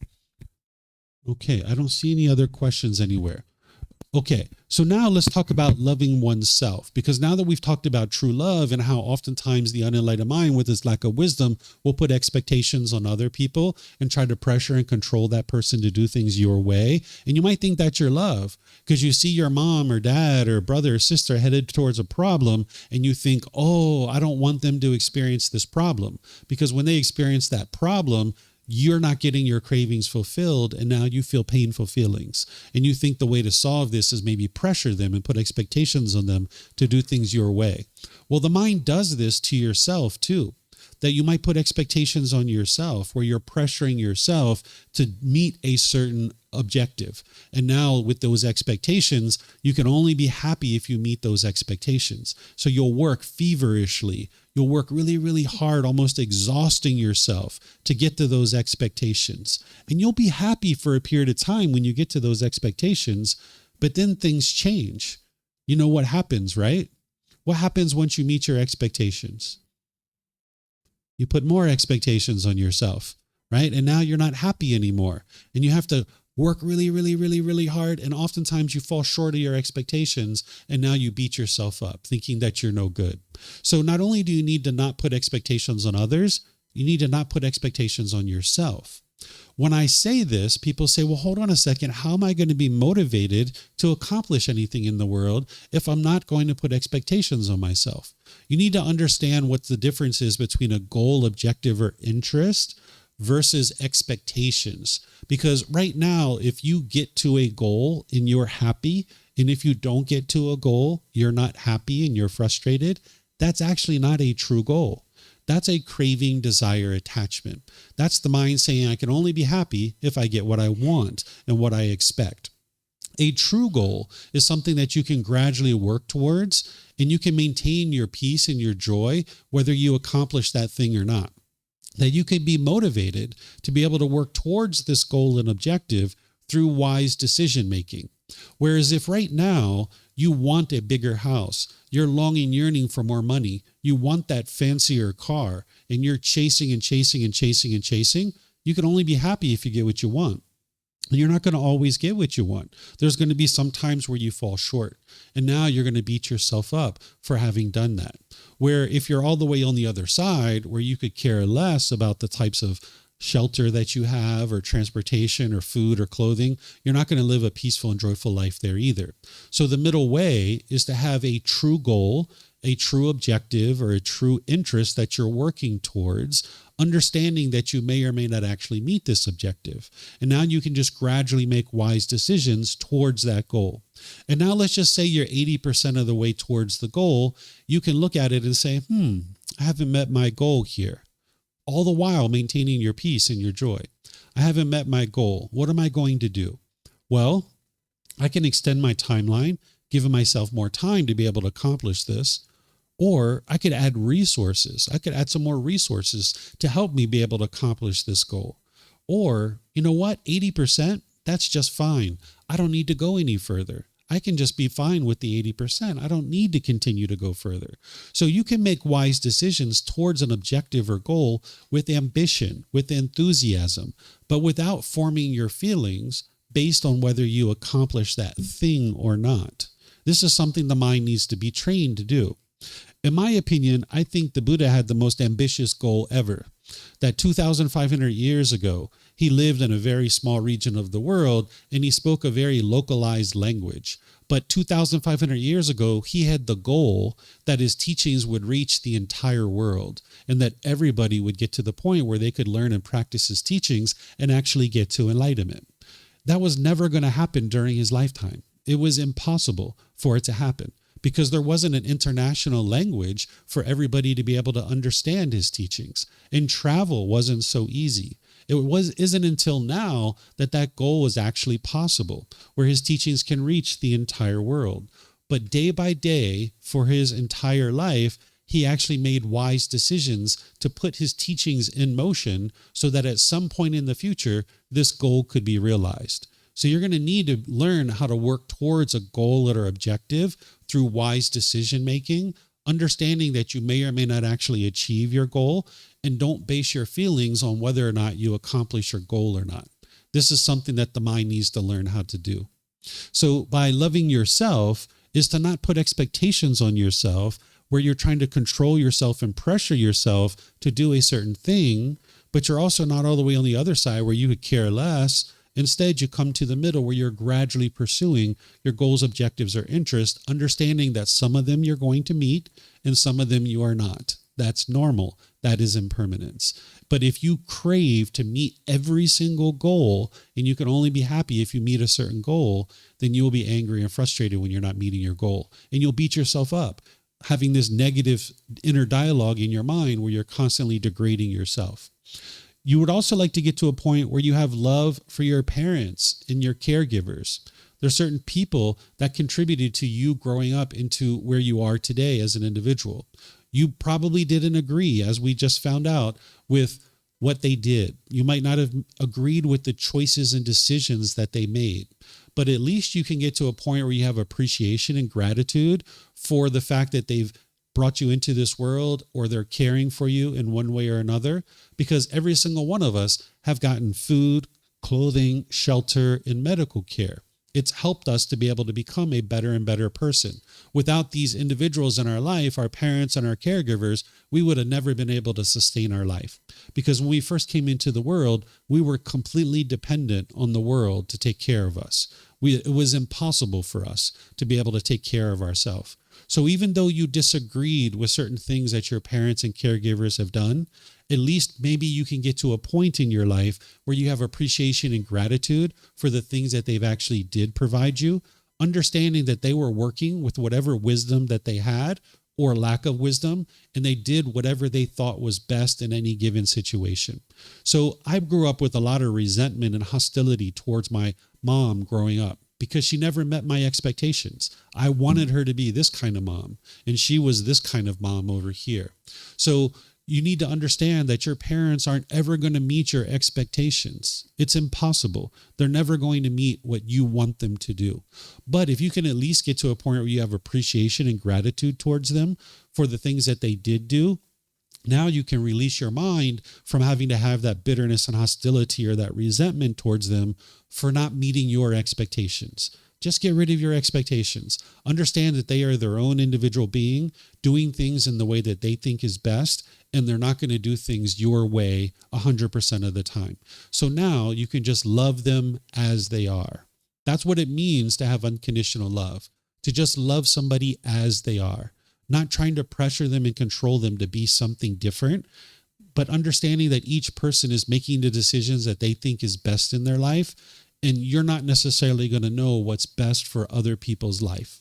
Okay, I don't see any other questions anywhere. Okay, so now let's talk about loving oneself, because now that we've talked about true love and how oftentimes the unenlightened mind with its lack of wisdom will put expectations on other people and try to pressure and control that person to do things your way. And you might think that's your love because you see your mom or dad or brother or sister headed towards a problem and you think, oh, I don't want them to experience this problem, because when they experience that problem, you're not getting your cravings fulfilled, and now you feel painful feelings. And you think the way to solve this is maybe pressure them and put expectations on them to do things your way. Well, the mind does this to yourself too, that you might put expectations on yourself where you're pressuring yourself to meet a certain objective. And now with those expectations, you can only be happy if you meet those expectations. So you'll work feverishly. You'll work really, really hard, almost exhausting yourself to get to those expectations. And you'll be happy for a period of time when you get to those expectations, but then things change. You know what happens, right? What happens once you meet your expectations? You put more expectations on yourself, right? And now you're not happy anymore. And you have to work really, really, really, really hard. And oftentimes you fall short of your expectations. And now you beat yourself up thinking that you're no good. So not only do you need to not put expectations on others, you need to not put expectations on yourself. When I say this, people say, well, hold on a second. How am I going to be motivated to accomplish anything in the world if I'm not going to put expectations on myself? You need to understand what the difference is between a goal, objective, or interest versus expectations. Because right now, if you get to a goal and you're happy, and if you don't get to a goal, you're not happy and you're frustrated, that's actually not a true goal. That's a craving, desire, attachment. That's the mind saying, I can only be happy if I get what I want and what I expect. A true goal is something that you can gradually work towards, and you can maintain your peace and your joy, whether you accomplish that thing or not. That you can be motivated to be able to work towards this goal and objective through wise decision making. Whereas if right now you want a bigger house, you're longing, yearning for more money, you want that fancier car, and you're chasing and chasing and chasing and chasing, you can only be happy if you get what you want. And you're not going to always get what you want. There's going to be some times where you fall short. And now you're going to beat yourself up for having done that. Where if you're all the way on the other side, where you could care less about the types of shelter that you have or transportation or food or clothing, you're not going to live a peaceful and joyful life there either. So the middle way is to have a true goal, a true objective, or a true interest that you're working towards, understanding that you may or may not actually meet this objective. And now you can just gradually make wise decisions towards that goal. And now let's just say you're 80% of the way towards the goal. You can look at it and say, I haven't met my goal here. All the while maintaining your peace and your joy. I haven't met my goal. What am I going to do? Well, I can extend my timeline, giving myself more time to be able to accomplish this. Or I could add resources. I could add some more resources to help me be able to accomplish this goal. Or, you know what? 80%, that's just fine. I don't need to go any further. I can just be fine with the 80%. I don't need to continue to go further. So you can make wise decisions towards an objective or goal with ambition, with enthusiasm, but without forming your feelings based on whether you accomplish that thing or not. This is something the mind needs to be trained to do. In my opinion, I think the Buddha had the most ambitious goal ever. That 2,500 years ago, he lived in a very small region of the world and he spoke a very localized language. But 2,500 years ago, he had the goal that his teachings would reach the entire world and that everybody would get to the point where they could learn and practice his teachings and actually get to enlightenment. That was never going to happen during his lifetime. It was impossible for it to happen, because there wasn't an international language for everybody to be able to understand his teachings. And travel wasn't so easy. Isn't until now that goal is actually possible, where his teachings can reach the entire world. But day by day, for his entire life, he actually made wise decisions to put his teachings in motion so that at some point in the future, this goal could be realized. So you're going to need to learn how to work towards a goal or objective through wise decision making, understanding that you may or may not actually achieve your goal, and don't base your feelings on whether or not you accomplish your goal or not. This is something that the mind needs to learn how to do. So by loving yourself is to not put expectations on yourself where you're trying to control yourself and pressure yourself to do a certain thing, but you're also not all the way on the other side where you could care less. Instead, you come to the middle where you're gradually pursuing your goals, objectives, or interests, understanding that some of them you're going to meet and some of them you are not. That's normal. That is impermanence. But if you crave to meet every single goal and you can only be happy if you meet a certain goal, then you'll be angry and frustrated when you're not meeting your goal. And you'll beat yourself up, having this negative inner dialogue in your mind where you're constantly degrading yourself. You would also like to get to a point where you have love for your parents and your caregivers. There are certain people that contributed to you growing up into where you are today as an individual. You probably didn't agree, as we just found out, with what they did. You might not have agreed with the choices and decisions that they made, but at least you can get to a point where you have appreciation and gratitude for the fact that they've brought you into this world, or they're caring for you in one way or another, because every single one of us have gotten food, clothing, shelter, and medical care. It's helped us to be able to become a better and better person. Without these individuals in our life, our parents and our caregivers, we would have never been able to sustain our life. Because when we first came into the world, we were completely dependent on the world to take care of us. It was impossible for us to be able to take care of ourselves. So even though you disagreed with certain things that your parents and caregivers have done, at least maybe you can get to a point in your life where you have appreciation and gratitude for the things that they've actually did provide you, understanding that they were working with whatever wisdom that they had or lack of wisdom, and they did whatever they thought was best in any given situation. So I grew up with a lot of resentment and hostility towards my mom growing up, because she never met my expectations. I wanted her to be this kind of mom, and she was this kind of mom over here. So you need to understand that your parents aren't ever going to meet your expectations. It's impossible. They're never going to meet what you want them to do. But if you can at least get to a point where you have appreciation and gratitude towards them for the things that they did do, now you can release your mind from having to have that bitterness and hostility or that resentment towards them for not meeting your expectations. Just get rid of your expectations. Understand that they are their own individual being, doing things in the way that they think is best, and they're not going to do things your way 100% of the time. So now you can just love them as they are. That's what it means to have unconditional love, to just love somebody as they are, not trying to pressure them and control them to be something different, but understanding that each person is making the decisions that they think is best in their life, and you're not necessarily going to know what's best for other people's life.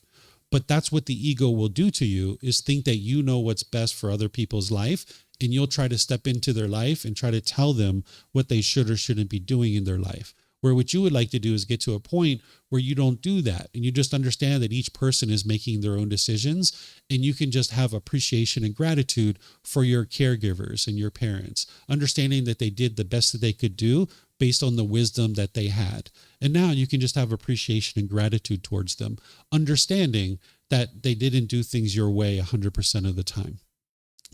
But that's what the ego will do to you, is think that you know what's best for other people's life, and you'll try to step into their life and try to tell them what they should or shouldn't be doing in their life. Where what you would like to do is get to a point where you don't do that, and you just understand that each person is making their own decisions, and you can just have appreciation and gratitude for your caregivers and your parents, understanding that they did the best that they could do based on the wisdom that they had. And now you can just have appreciation and gratitude towards them, understanding that they didn't do things your way 100% of the time.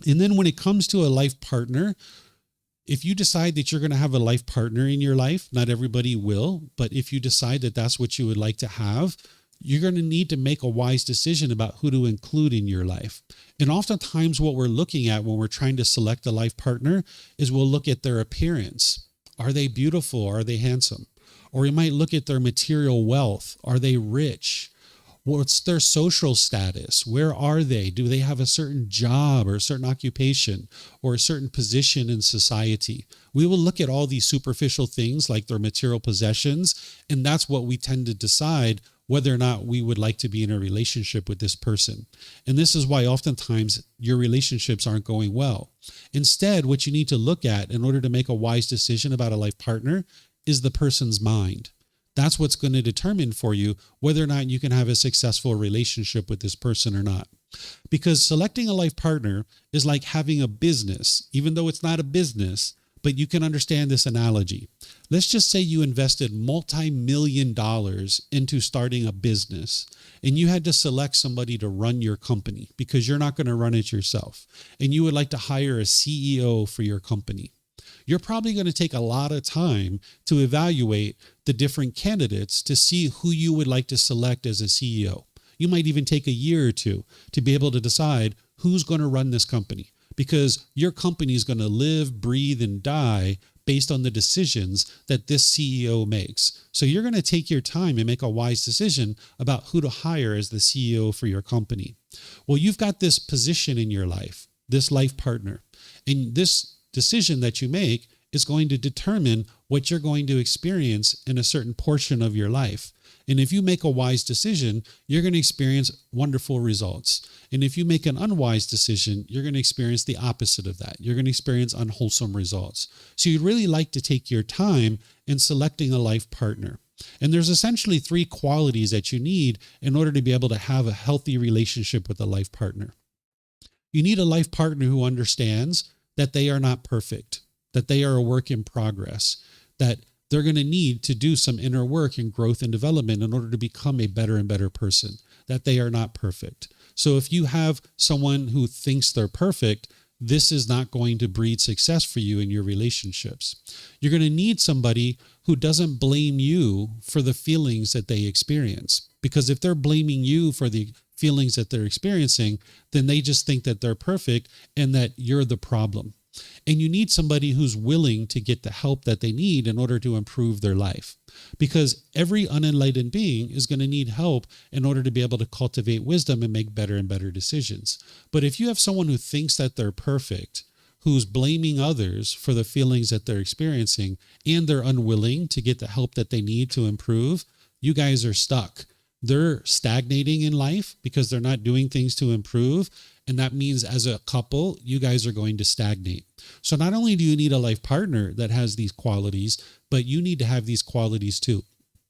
And then when it comes to a life partner, if you decide that you're going to have a life partner in your life, not everybody will, but if you decide that that's what you would like to have, you're going to need to make a wise decision about who to include in your life. And oftentimes what we're looking at when we're trying to select a life partner is we'll look at their appearance. Are they beautiful? Are they handsome? Or we might look at their material wealth. Are they rich? What's their social status? Where are they? Do they have a certain job or a certain occupation or a certain position in society? We will look at all these superficial things like their material possessions, and that's what we tend to decide whether or not we would like to be in a relationship with this person. And this is why oftentimes your relationships aren't going well. Instead, what you need to look at in order to make a wise decision about a life partner is the person's mind. That's what's going to determine for you whether or not you can have a successful relationship with this person or not. Because selecting a life partner is like having a business, even though it's not a business, but you can understand this analogy. Let's just say you invested multi-million dollars into starting a business, and you had to select somebody to run your company because you're not going to run it yourself, and you would like to hire a CEO for your company. You're probably going to take a lot of time to evaluate the different candidates to see who you would like to select as a CEO. You might even take a year or two to be able to decide who's going to run this company, because your company is going to live, breathe, and die based on the decisions that this CEO makes. So you're going to take your time and make a wise decision about who to hire as the CEO for your company. Well, you've got this position in your life, this life partner, and this decision that you make is going to determine what you're going to experience in a certain portion of your life. And if you make a wise decision, you're going to experience wonderful results. And if you make an unwise decision, you're going to experience the opposite of that. You're going to experience unwholesome results. So you'd really like to take your time in selecting a life partner. And there's essentially 3 qualities that you need in order to be able to have a healthy relationship with a life partner. You need a life partner who understands that they are not perfect, that they are a work in progress, that they're going to need to do some inner work and growth and development in order to become a better and better person, that they are not perfect. So if you have someone who thinks they're perfect, this is not going to breed success for you in your relationships. You're going to need somebody who doesn't blame you for the feelings that they experience. Because if they're blaming you for the feelings that they're experiencing, then they just think that they're perfect and that you're the problem. And you need somebody who's willing to get the help that they need in order to improve their life. Because every unenlightened being is going to need help in order to be able to cultivate wisdom and make better and better decisions. But if you have someone who thinks that they're perfect, who's blaming others for the feelings that they're experiencing, and they're unwilling to get the help that they need to improve, you guys are stuck. They're stagnating in life because they're not doing things to improve. And that means as a couple, you guys are going to stagnate. So not only do you need a life partner that has these qualities, but you need to have these qualities too.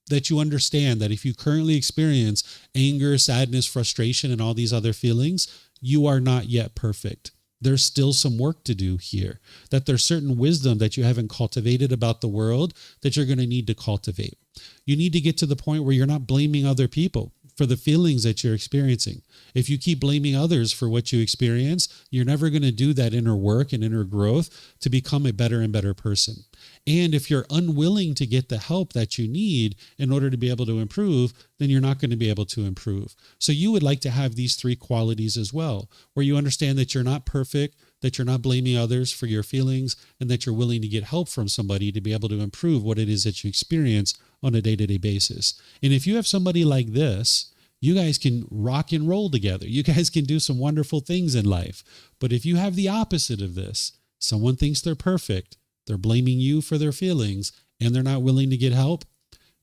That you understand that if you currently experience anger, sadness, frustration, and all these other feelings, you are not yet perfect. There's still some work to do here. That there's certain wisdom that you haven't cultivated about the world that you're going to need to cultivate. You need to get to the point where you're not blaming other people for the feelings that you're experiencing. If you keep blaming others for what you experience, you're never going to do that inner work and inner growth to become a better and better person. And if you're unwilling to get the help that you need in order to be able to improve, then you're not going to be able to improve. So you would like to have these 3 qualities as well, where you understand that you're not perfect, that you're not blaming others for your feelings, and that you're willing to get help from somebody to be able to improve what it is that you experience on a day-to-day basis. And if you have somebody like this, you guys can rock and roll together. You guys can do some wonderful things in life. But if you have the opposite of this, someone thinks they're perfect, they're blaming you for their feelings, and they're not willing to get help,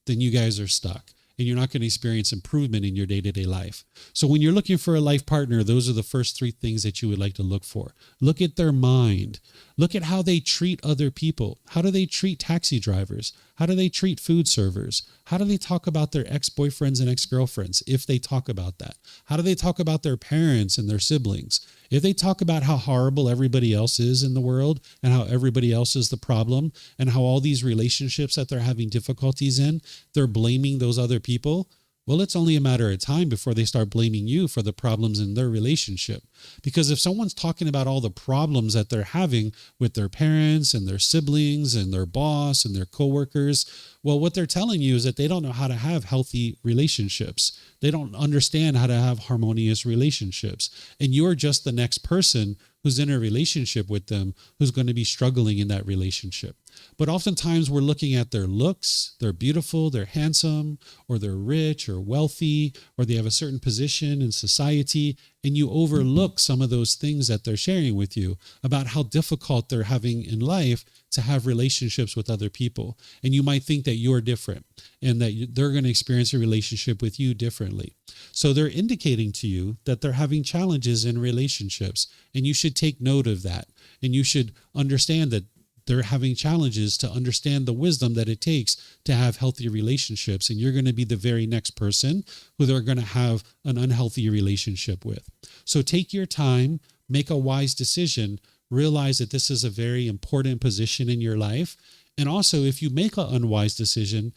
then you guys are stuck. And you're not going to experience improvement in your day-to-day life. So when you're looking for a life partner, those are the first 3 things that you would like to look for. Look at their mind. Look at how they treat other people. How do they treat taxi drivers? How do they treat food servers? How do they talk about their ex-boyfriends and ex-girlfriends, if they talk about that? How do they talk about their parents and their siblings? If they talk about how horrible everybody else is in the world and how everybody else is the problem and how all these relationships that they're having difficulties in, they're blaming those other people, well, it's only a matter of time before they start blaming you for the problems in their relationship. Because if someone's talking about all the problems that they're having with their parents and their siblings and their boss and their coworkers, well, what they're telling you is that they don't know how to have healthy relationships. They don't understand how to have harmonious relationships. And you're just the next person who's in a relationship with them who's going to be struggling in that relationship. But oftentimes we're looking at their looks, they're beautiful, they're handsome, or they're rich or wealthy, or they have a certain position in society, and you overlook some of those things that they're sharing with you about how difficult they're having in life to have relationships with other people. And you might think that you're different and that they're going to experience a relationship with you differently. So they're indicating to you that they're having challenges in relationships, and you should take note of that. And you should understand that they're having challenges to understand the wisdom that it takes to have healthy relationships. And you're going to be the very next person who they're going to have an unhealthy relationship with. So take your time, make a wise decision, realize that this is a very important position in your life. And also, if you make an unwise decision,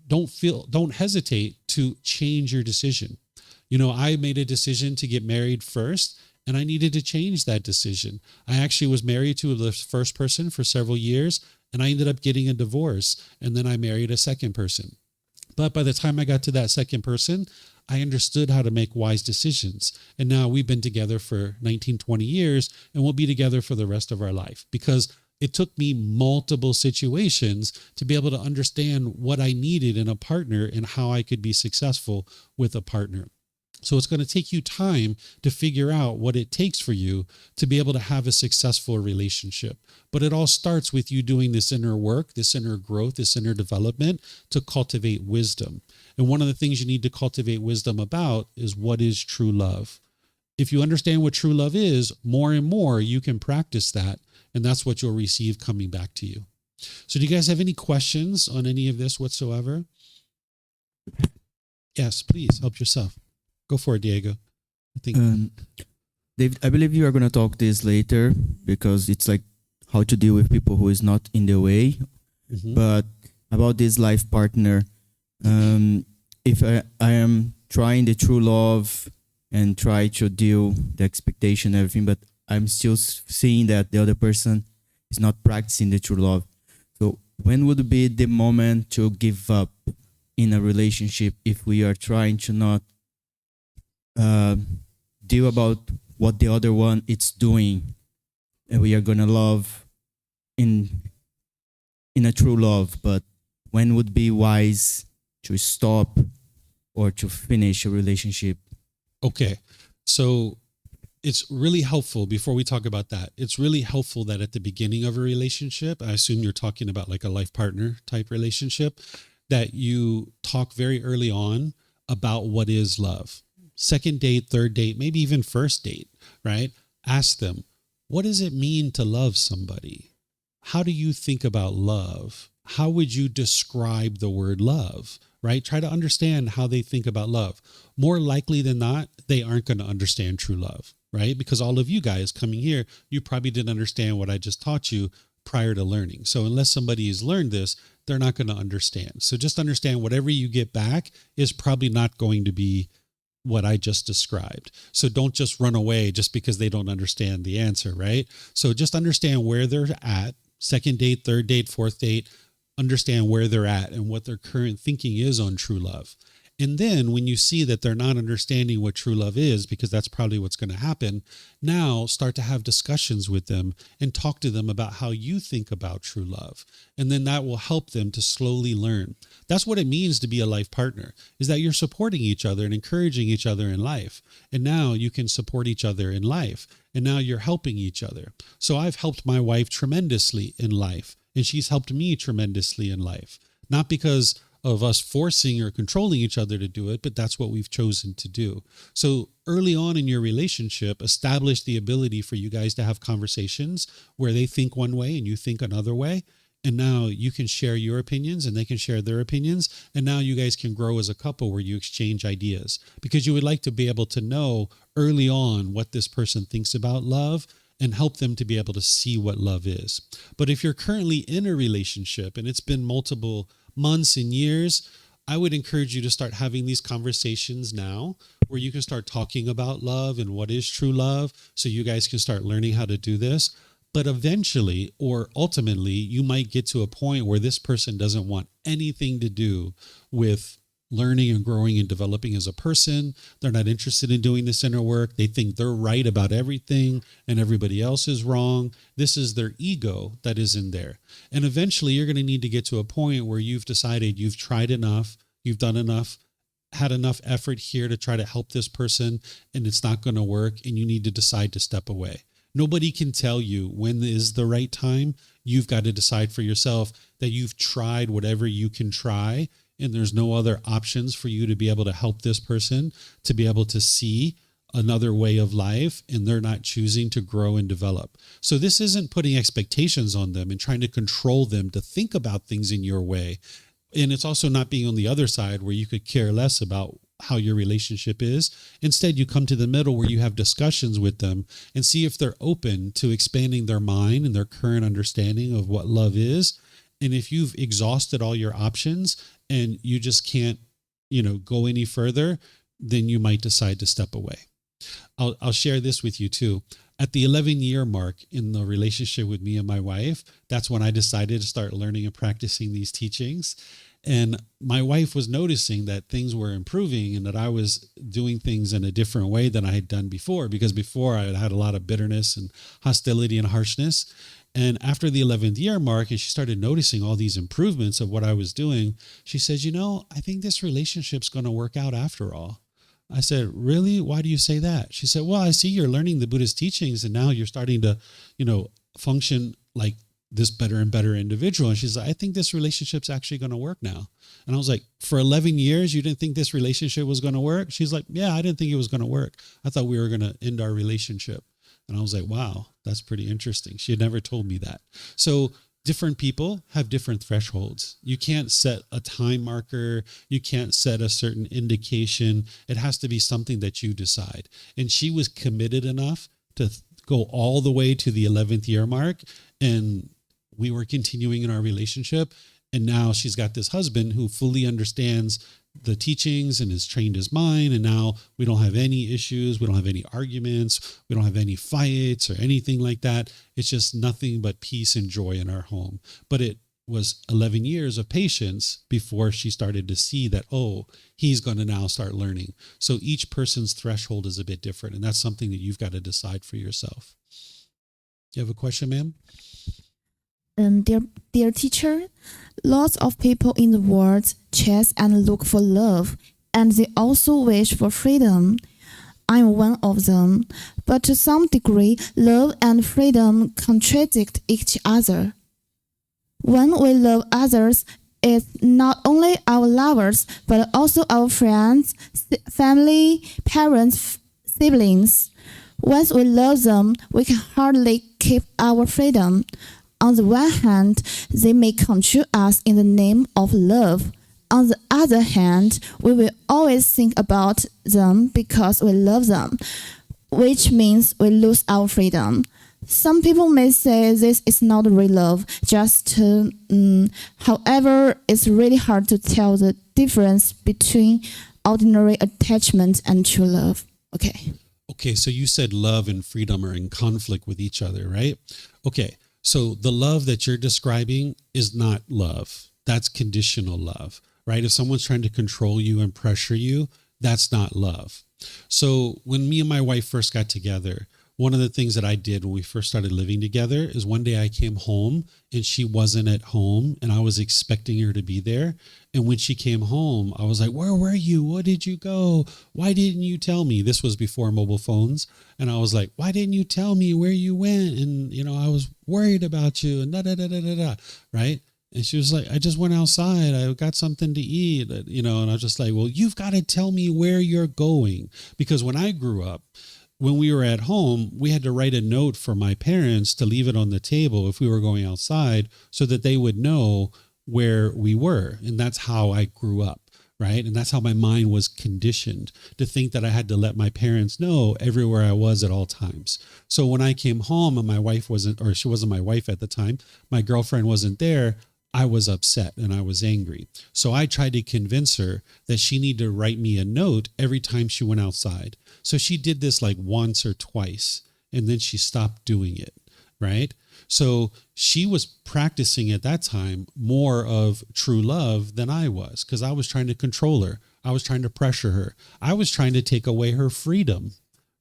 don't hesitate to change your decision. I made a decision to get married first, and I needed to change that decision. I actually was married to the first person for several years, and I ended up getting a divorce, and then I married a second person. But by the time I got to that second person, I understood how to make wise decisions. And now we've been together for 19, 20 years, and we'll be together for the rest of our life, because it took me multiple situations to be able to understand what I needed in a partner and how I could be successful with a partner. So it's going to take you time to figure out what it takes for you to be able to have a successful relationship. But it all starts with you doing this inner work, this inner growth, this inner development to cultivate wisdom. And one of the things you need to cultivate wisdom about is what is true love. If you understand what true love is, more and more you can practice that. And that's what you'll receive coming back to you. So do you guys have any questions on any of this whatsoever? Yes, please help yourself. Go for it, Diego. David, I believe you are going to talk this later, because it's like how to deal with people who is not in the way. Mm-hmm. But about this life partner, if I am trying the true love and try to deal the expectation and everything, but I'm still seeing that the other person is not practicing the true love. So when would be the moment to give up in a relationship if we are trying to not deal about what the other one is doing, and we are gonna love in a true love? But when would be wise to stop or to finish a relationship? Okay, so it's really helpful, before we talk about that, it's really helpful that at the beginning of a relationship, I assume you're talking about like a life partner type relationship, that you talk very early on about what is love. Second date, third date, maybe even first date, right? Ask them, what does it mean to love somebody? How do you think about love? How would you describe the word love, right? Try to understand how they think about love. More likely than not, they aren't going to understand true love, right? Because all of you guys coming here, you probably didn't understand what I just taught you prior to learning. So unless somebody has learned this, they're not going to understand. So just understand whatever you get back is probably not going to be what I just described. So don't just run away just because they don't understand the answer, right? So just understand where they're at, second date, third date, fourth date, understand where they're at and what their current thinking is on true love. And then when you see that they're not understanding what true love is, because that's probably what's going to happen, now start to have discussions with them and talk to them about how you think about true love. And then that will help them to slowly learn. That's what it means to be a life partner, is that you're supporting each other and encouraging each other in life. And now you can support each other in life. And now you're helping each other. So I've helped my wife tremendously in life, and she's helped me tremendously in life. Not because of us forcing or controlling each other to do it, but that's what we've chosen to do. So early on in your relationship, establish the ability for you guys to have conversations where they think one way and you think another way. And now you can share your opinions and they can share their opinions. And now you guys can grow as a couple where you exchange ideas, because you would like to be able to know early on what this person thinks about love and help them to be able to see what love is. But if you're currently in a relationship and it's been multiple months and years, I would encourage you to start having these conversations now where you can start talking about love and what is true love, so you guys can start learning how to do this. But eventually, or ultimately, you might get to a point where this person doesn't want anything to do with learning and growing and developing as a person. They're not interested in doing this inner work. They think they're right about everything and everybody else is wrong. This is their ego that is in there. And eventually you're going to need to get to a point where you've decided you've tried enough, you've done enough, had enough effort here to try to help this person, and it's not going to work, and you need to decide to step away. Nobody can tell you when is the right time. You've got to decide for yourself that you've tried whatever you can try, and there's no other options for you to be able to help this person to be able to see another way of life, and they're not choosing to grow and develop. So this isn't putting expectations on them and trying to control them to think about things in your way. And it's also not being on the other side where you could care less about how your relationship is. Instead, you come to the middle where you have discussions with them and see if they're open to expanding their mind and their current understanding of what love is. And if you've exhausted all your options and you just can't, go any further, then you might decide to step away. I'll share this with you too. At the 11-year mark in the relationship with me and my wife, that's when I decided to start learning and practicing these teachings. And my wife was noticing that things were improving and that I was doing things in a different way than I had done before, because before I had a lot of bitterness and hostility and harshness. And after the 11th year mark, and she started noticing all these improvements of what I was doing, she says, I think this relationship's going to work out after all. I said, really? Why do you say that? She said, well, I see you're learning the Buddhist teachings and now you're starting to, function like this better and better individual. And she's like, I think this relationship's actually going to work now. And I was like, for 11 years, you didn't think this relationship was going to work? She's like, yeah, I didn't think it was going to work. I thought we were going to end our relationship. And I was like, wow, that's pretty interesting. She had never told me that. So different people have different thresholds. You can't set a time marker. You can't set a certain indication. It has to be something that you decide. And she was committed enough to go all the way to the 11th year mark. And we were continuing in our relationship. And now she's got this husband who fully understands the teachings and has trained his mind. And now we don't have any issues. We don't have any arguments. We don't have any fights or anything like that. It's just nothing but peace and joy in our home. But it was 11 years of patience before she started to see that, he's going to now start learning. So each person's threshold is a bit different. And that's something that you've got to decide for yourself. You have a question, ma'am? Dear teacher, lots of people in the world chase and look for love, and they also wish for freedom. I'm one of them, but to some degree, love and freedom contradict each other. When we love others, it's not only our lovers, but also our friends, family, parents, siblings. Once we love them, we can hardly keep our freedom. On the one hand, they may control us in the name of love. On the other hand, we will always think about them because we love them, which means we lose our freedom. Some people may say this is not real love, however, it's really hard to tell the difference between ordinary attachment and true love. Okay, so you said love and freedom are in conflict with each other, right? Okay. So the love that you're describing is not love. That's conditional love, right? If someone's trying to control you and pressure you, that's not love. So when me and my wife first got together, one of the things that I did when we first started living together is one day I came home and she wasn't at home and I was expecting her to be there. And when she came home, I was like, where were you? What did you go? Why didn't you tell me? This was before mobile phones. And I was like, why didn't you tell me where you went? And, I was worried about you and right? And she was like, I just went outside. I got something to eat, and I was just like, well, you've got to tell me where you're going. Because when I grew up, when we were at home, we had to write a note for my parents to leave it on the table if we were going outside so that they would know where we were. And that's how I grew up, right? And that's how my mind was conditioned to think that I had to let my parents know everywhere I was at all times. So when I came home and my wife wasn't, or she wasn't my wife at the time, my girlfriend wasn't there, I was upset and I was angry. So I tried to convince her that she needed to write me a note every time she went outside. So she did this like once or twice, and then she stopped doing it, right? So she was practicing at that time more of true love than I was, because I was trying to control her. I was trying to pressure her. I was trying to take away her freedom,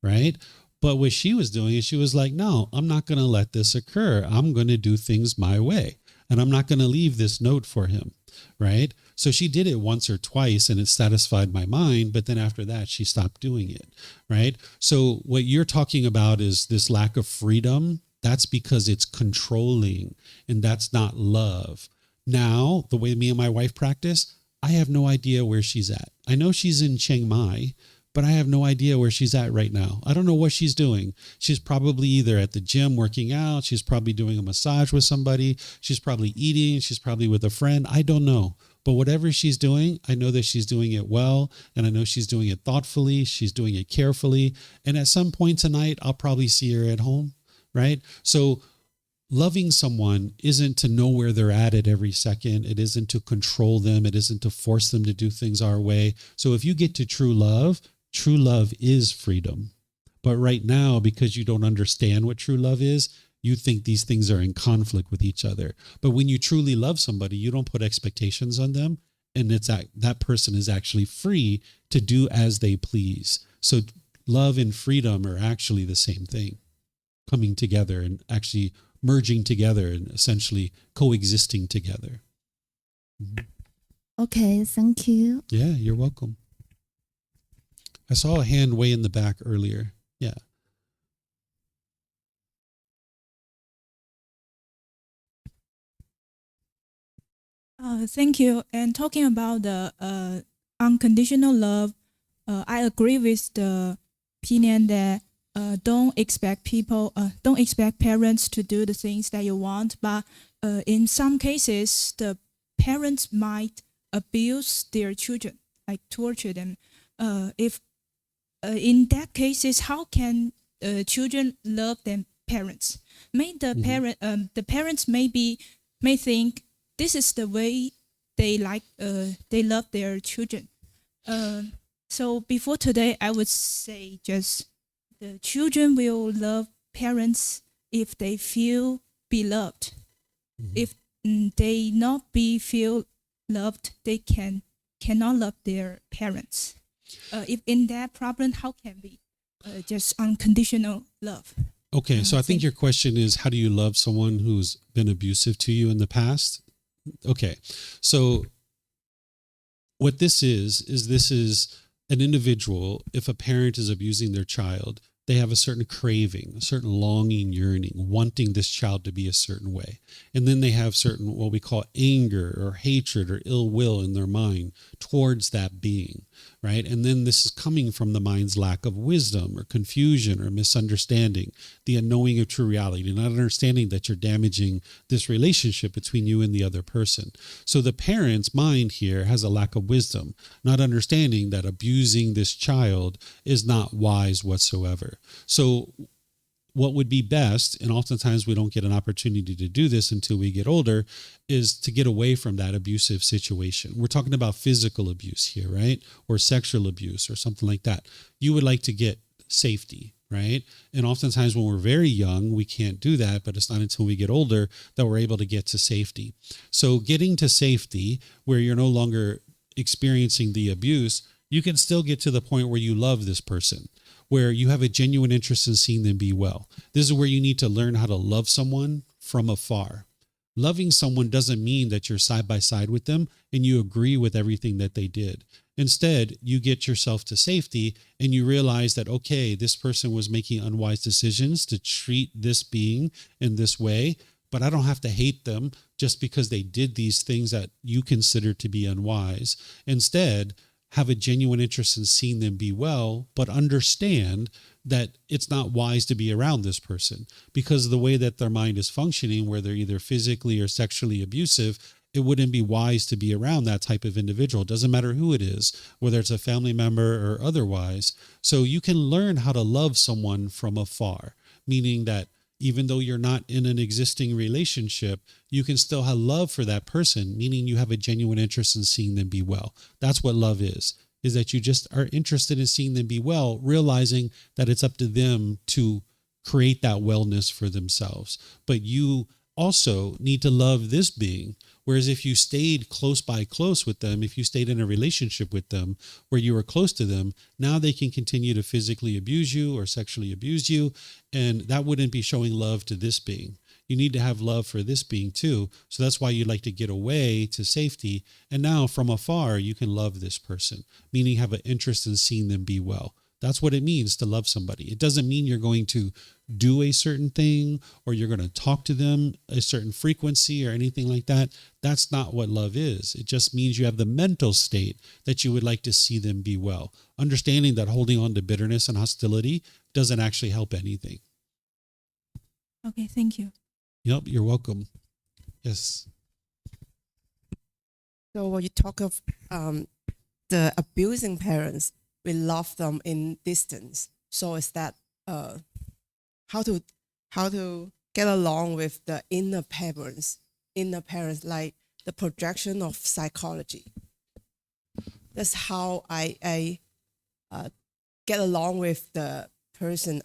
right? But what she was doing is she was like, no, I'm not going to let this occur. I'm going to do things my way. And I'm not going to leave this note for him, right? So she did it once or twice and it satisfied my mind. But then after that, she stopped doing it, right? So what you're talking about is this lack of freedom. That's because it's controlling, and that's not love. Now, the way me and my wife practice, I have no idea where she's at. I know she's in Chiang Mai, but I have no idea where she's at right now. I don't know what she's doing. She's probably either at the gym working out. She's probably doing a massage with somebody. She's probably eating. She's probably with a friend. I don't know. But whatever she's doing, I know that she's doing it well, and I know she's doing it thoughtfully. She's doing it carefully. And at some point tonight, I'll probably see her at home, right? So loving someone isn't to know where they're at every second. It isn't to control them. It isn't to force them to do things our way. So if you get to true love is freedom. But right now, because you don't understand what true love is, you think these things are in conflict with each other. But when you truly love somebody, you don't put expectations on them. And it's that person is actually free to do as they please. So love and freedom are actually the same thing, coming together and actually merging together and essentially coexisting together. Mm-hmm. Okay, thank you. Yeah, you're welcome. I saw a hand way in the back earlier. Yeah. Thank you. And talking about the unconditional love, I agree with the opinion that don't expect parents to do the things that you want. But in some cases, the parents might abuse their children, like torture them. If in that cases, how can children love their parents? The parents may think this is the way they love their children. So before today, I would say just the children will love parents if they feel beloved. Mm-hmm. If they not feel loved, they cannot love their parents. If in that problem, how can we just unconditional love? Okay, so I think your question is, how do you love someone who's been abusive to you in the past? Okay, so what this is an individual, if a parent is abusing their child, they have a certain craving, a certain longing, yearning, wanting this child to be a certain way. And then they have certain, what we call anger or hatred or ill will in their mind towards that being, right? And then this is coming from the mind's lack of wisdom or confusion or misunderstanding, the unknowing of true reality, not understanding that you're damaging this relationship between you and the other person. So the parent's mind here has a lack of wisdom, not understanding that abusing this child is not wise whatsoever. So what would be best, and oftentimes we don't get an opportunity to do this until we get older, is to get away from that abusive situation. We're talking about physical abuse here, right? Or sexual abuse or something like that. You would like to get safety, right? And oftentimes when we're very young, we can't do that, but it's not until we get older that we're able to get to safety. So getting to safety where you're no longer experiencing the abuse, you can still get to the point where you love this person, where you have a genuine interest in seeing them be well. This is where you need to learn how to love someone from afar. Loving someone doesn't mean that you're side by side with them and you agree with everything that they did. Instead, you get yourself to safety and you realize that, okay, this person was making unwise decisions to treat this being in this way, but I don't have to hate them just because they did these things that you consider to be unwise. Instead, have a genuine interest in seeing them be well, but understand that it's not wise to be around this person because of the way that their mind is functioning, where they're either physically or sexually abusive. It wouldn't be wise to be around that type of individual. It doesn't matter who it is, whether it's a family member or otherwise. So you can learn how to love someone from afar, meaning that even though you're not in an existing relationship, you can still have love for that person, meaning you have a genuine interest in seeing them be well. That's what love is that you just are interested in seeing them be well, realizing that it's up to them to create that wellness for themselves. But you also need to love this being. Whereas if you stayed close with them, if you stayed in a relationship with them where you were close to them, now they can continue to physically abuse you or sexually abuse you. And that wouldn't be showing love to this being. You need to have love for this being too. So that's why you'd like to get away to safety. And now from afar, you can love this person, meaning have an interest in seeing them be well. That's what it means to love somebody. It doesn't mean you're going to do a certain thing or you're going to talk to them a certain frequency or anything like that. That's not what love is. It just means you have the mental state that you would like to see them be well. Understanding that holding on to bitterness and hostility doesn't actually help anything. Okay, thank you. Yep, you're welcome. Yes. So when you talk of the abusing parents, we love them in distance. So is that how to get along with the inner parents, like the projection of psychology. That's how I get along with the person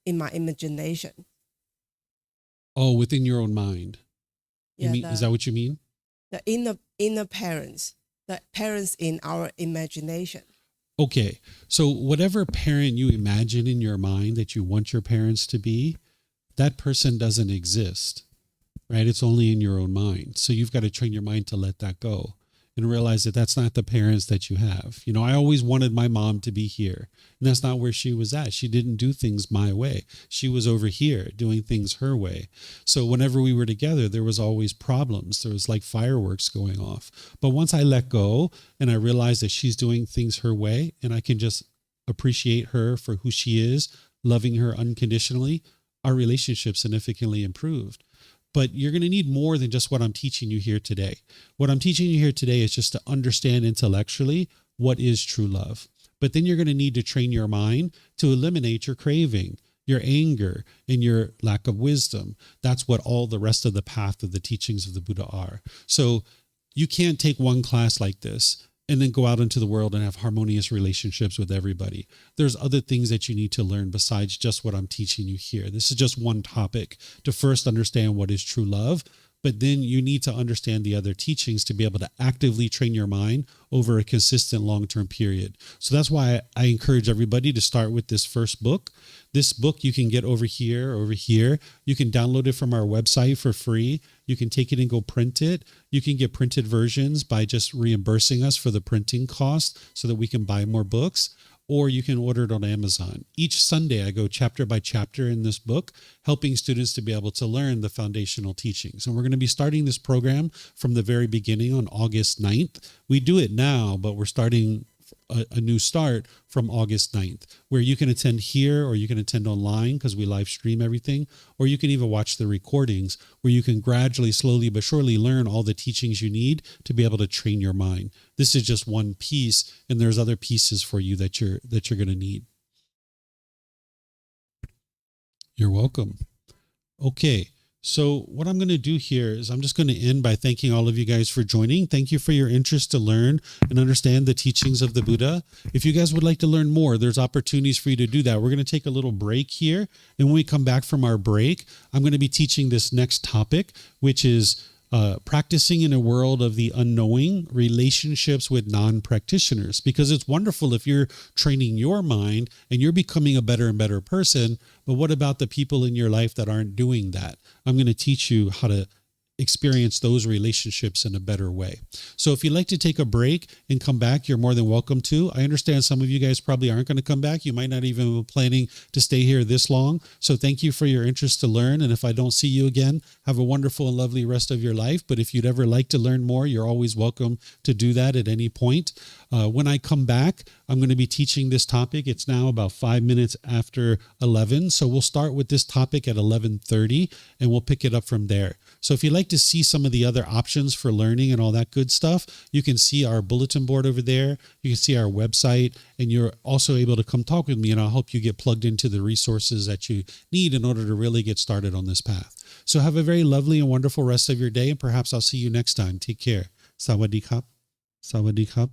in my imagination. Oh, within your own mind. Is that what you mean? The inner parents, the parents in our imagination. Okay. So whatever parent you imagine in your mind that you want your parents to be, that person doesn't exist, right? It's only in your own mind. So you've got to train your mind to let that go and realize that that's not the parents that you have. You know, I always wanted my mom to be here, and that's not where she was at. She didn't do things my way. She was over here doing things her way. So whenever we were together, there was always problems. There was like fireworks going off. But once I let go and I realized that she's doing things her way and I can just appreciate her for who she is, loving her unconditionally, our relationship significantly improved. But you're going to need more than just what I'm teaching you here today. What I'm teaching you here today is just to understand intellectually what is true love. But then you're going to need to train your mind to eliminate your craving, your anger, and your lack of wisdom. That's what all the rest of the path of the teachings of the Buddha are. So you can't take one class like this and then go out into the world and have harmonious relationships with everybody. There's other things that you need to learn besides just what I'm teaching you here. This is just one topic to first understand what is true love, but then you need to understand the other teachings to be able to actively train your mind over a consistent long-term period. So that's why I encourage everybody to start with this first book. This book you can get over here. You can download it from our website for free. You can take it and go print it. You can get printed versions by just reimbursing us for the printing cost so that we can buy more books. Or you can order it on Amazon. Each Sunday, I go chapter by chapter in this book, helping students to be able to learn the foundational teachings. And we're going to be starting this program from the very beginning on August 9th. We do it now, but we're starting a new start from August 9th, where you can attend here or you can attend online because we live stream everything, or you can even watch the recordings where you can gradually, slowly but surely learn all the teachings you need to be able to train your mind. This is just one piece, and there's other pieces for you that you're going to need. You're welcome. Okay. So what I'm going to do here is I'm just going to end by thanking all of you guys for joining. Thank you for your interest to learn and understand the teachings of the Buddha. If you guys would like to learn more, there's opportunities for you to do that. We're going to take a little break here. And when we come back from our break, I'm going to be teaching this next topic, which is practicing in a world of the unknowing, relationships with non-practitioners. Because it's wonderful if you're training your mind and you're becoming a better and better person, but what about the people in your life that aren't doing that? I'm going to teach you how to experience those relationships in a better way. So if you'd like to take a break and come back, you're more than welcome to. I understand some of you guys probably aren't going to come back. You might not even be planning to stay here this long. So thank you for your interest to learn. And if I don't see you again, have a wonderful and lovely rest of your life. But if you'd ever like to learn more, you're always welcome to do that at any point. When I come back, I'm going to be teaching this topic. It's now about 5 minutes after 11. So we'll start with this topic at 11:30 and we'll pick it up from there. So if you'd like to see some of the other options for learning and all that good stuff, you can see our bulletin board over there. You can see our website, and you're also able to come talk with me, and I'll help you get plugged into the resources that you need in order to really get started on this path. So have a very lovely and wonderful rest of your day, and perhaps I'll see you next time. Take care. Sawadee krap. Sawadee krap.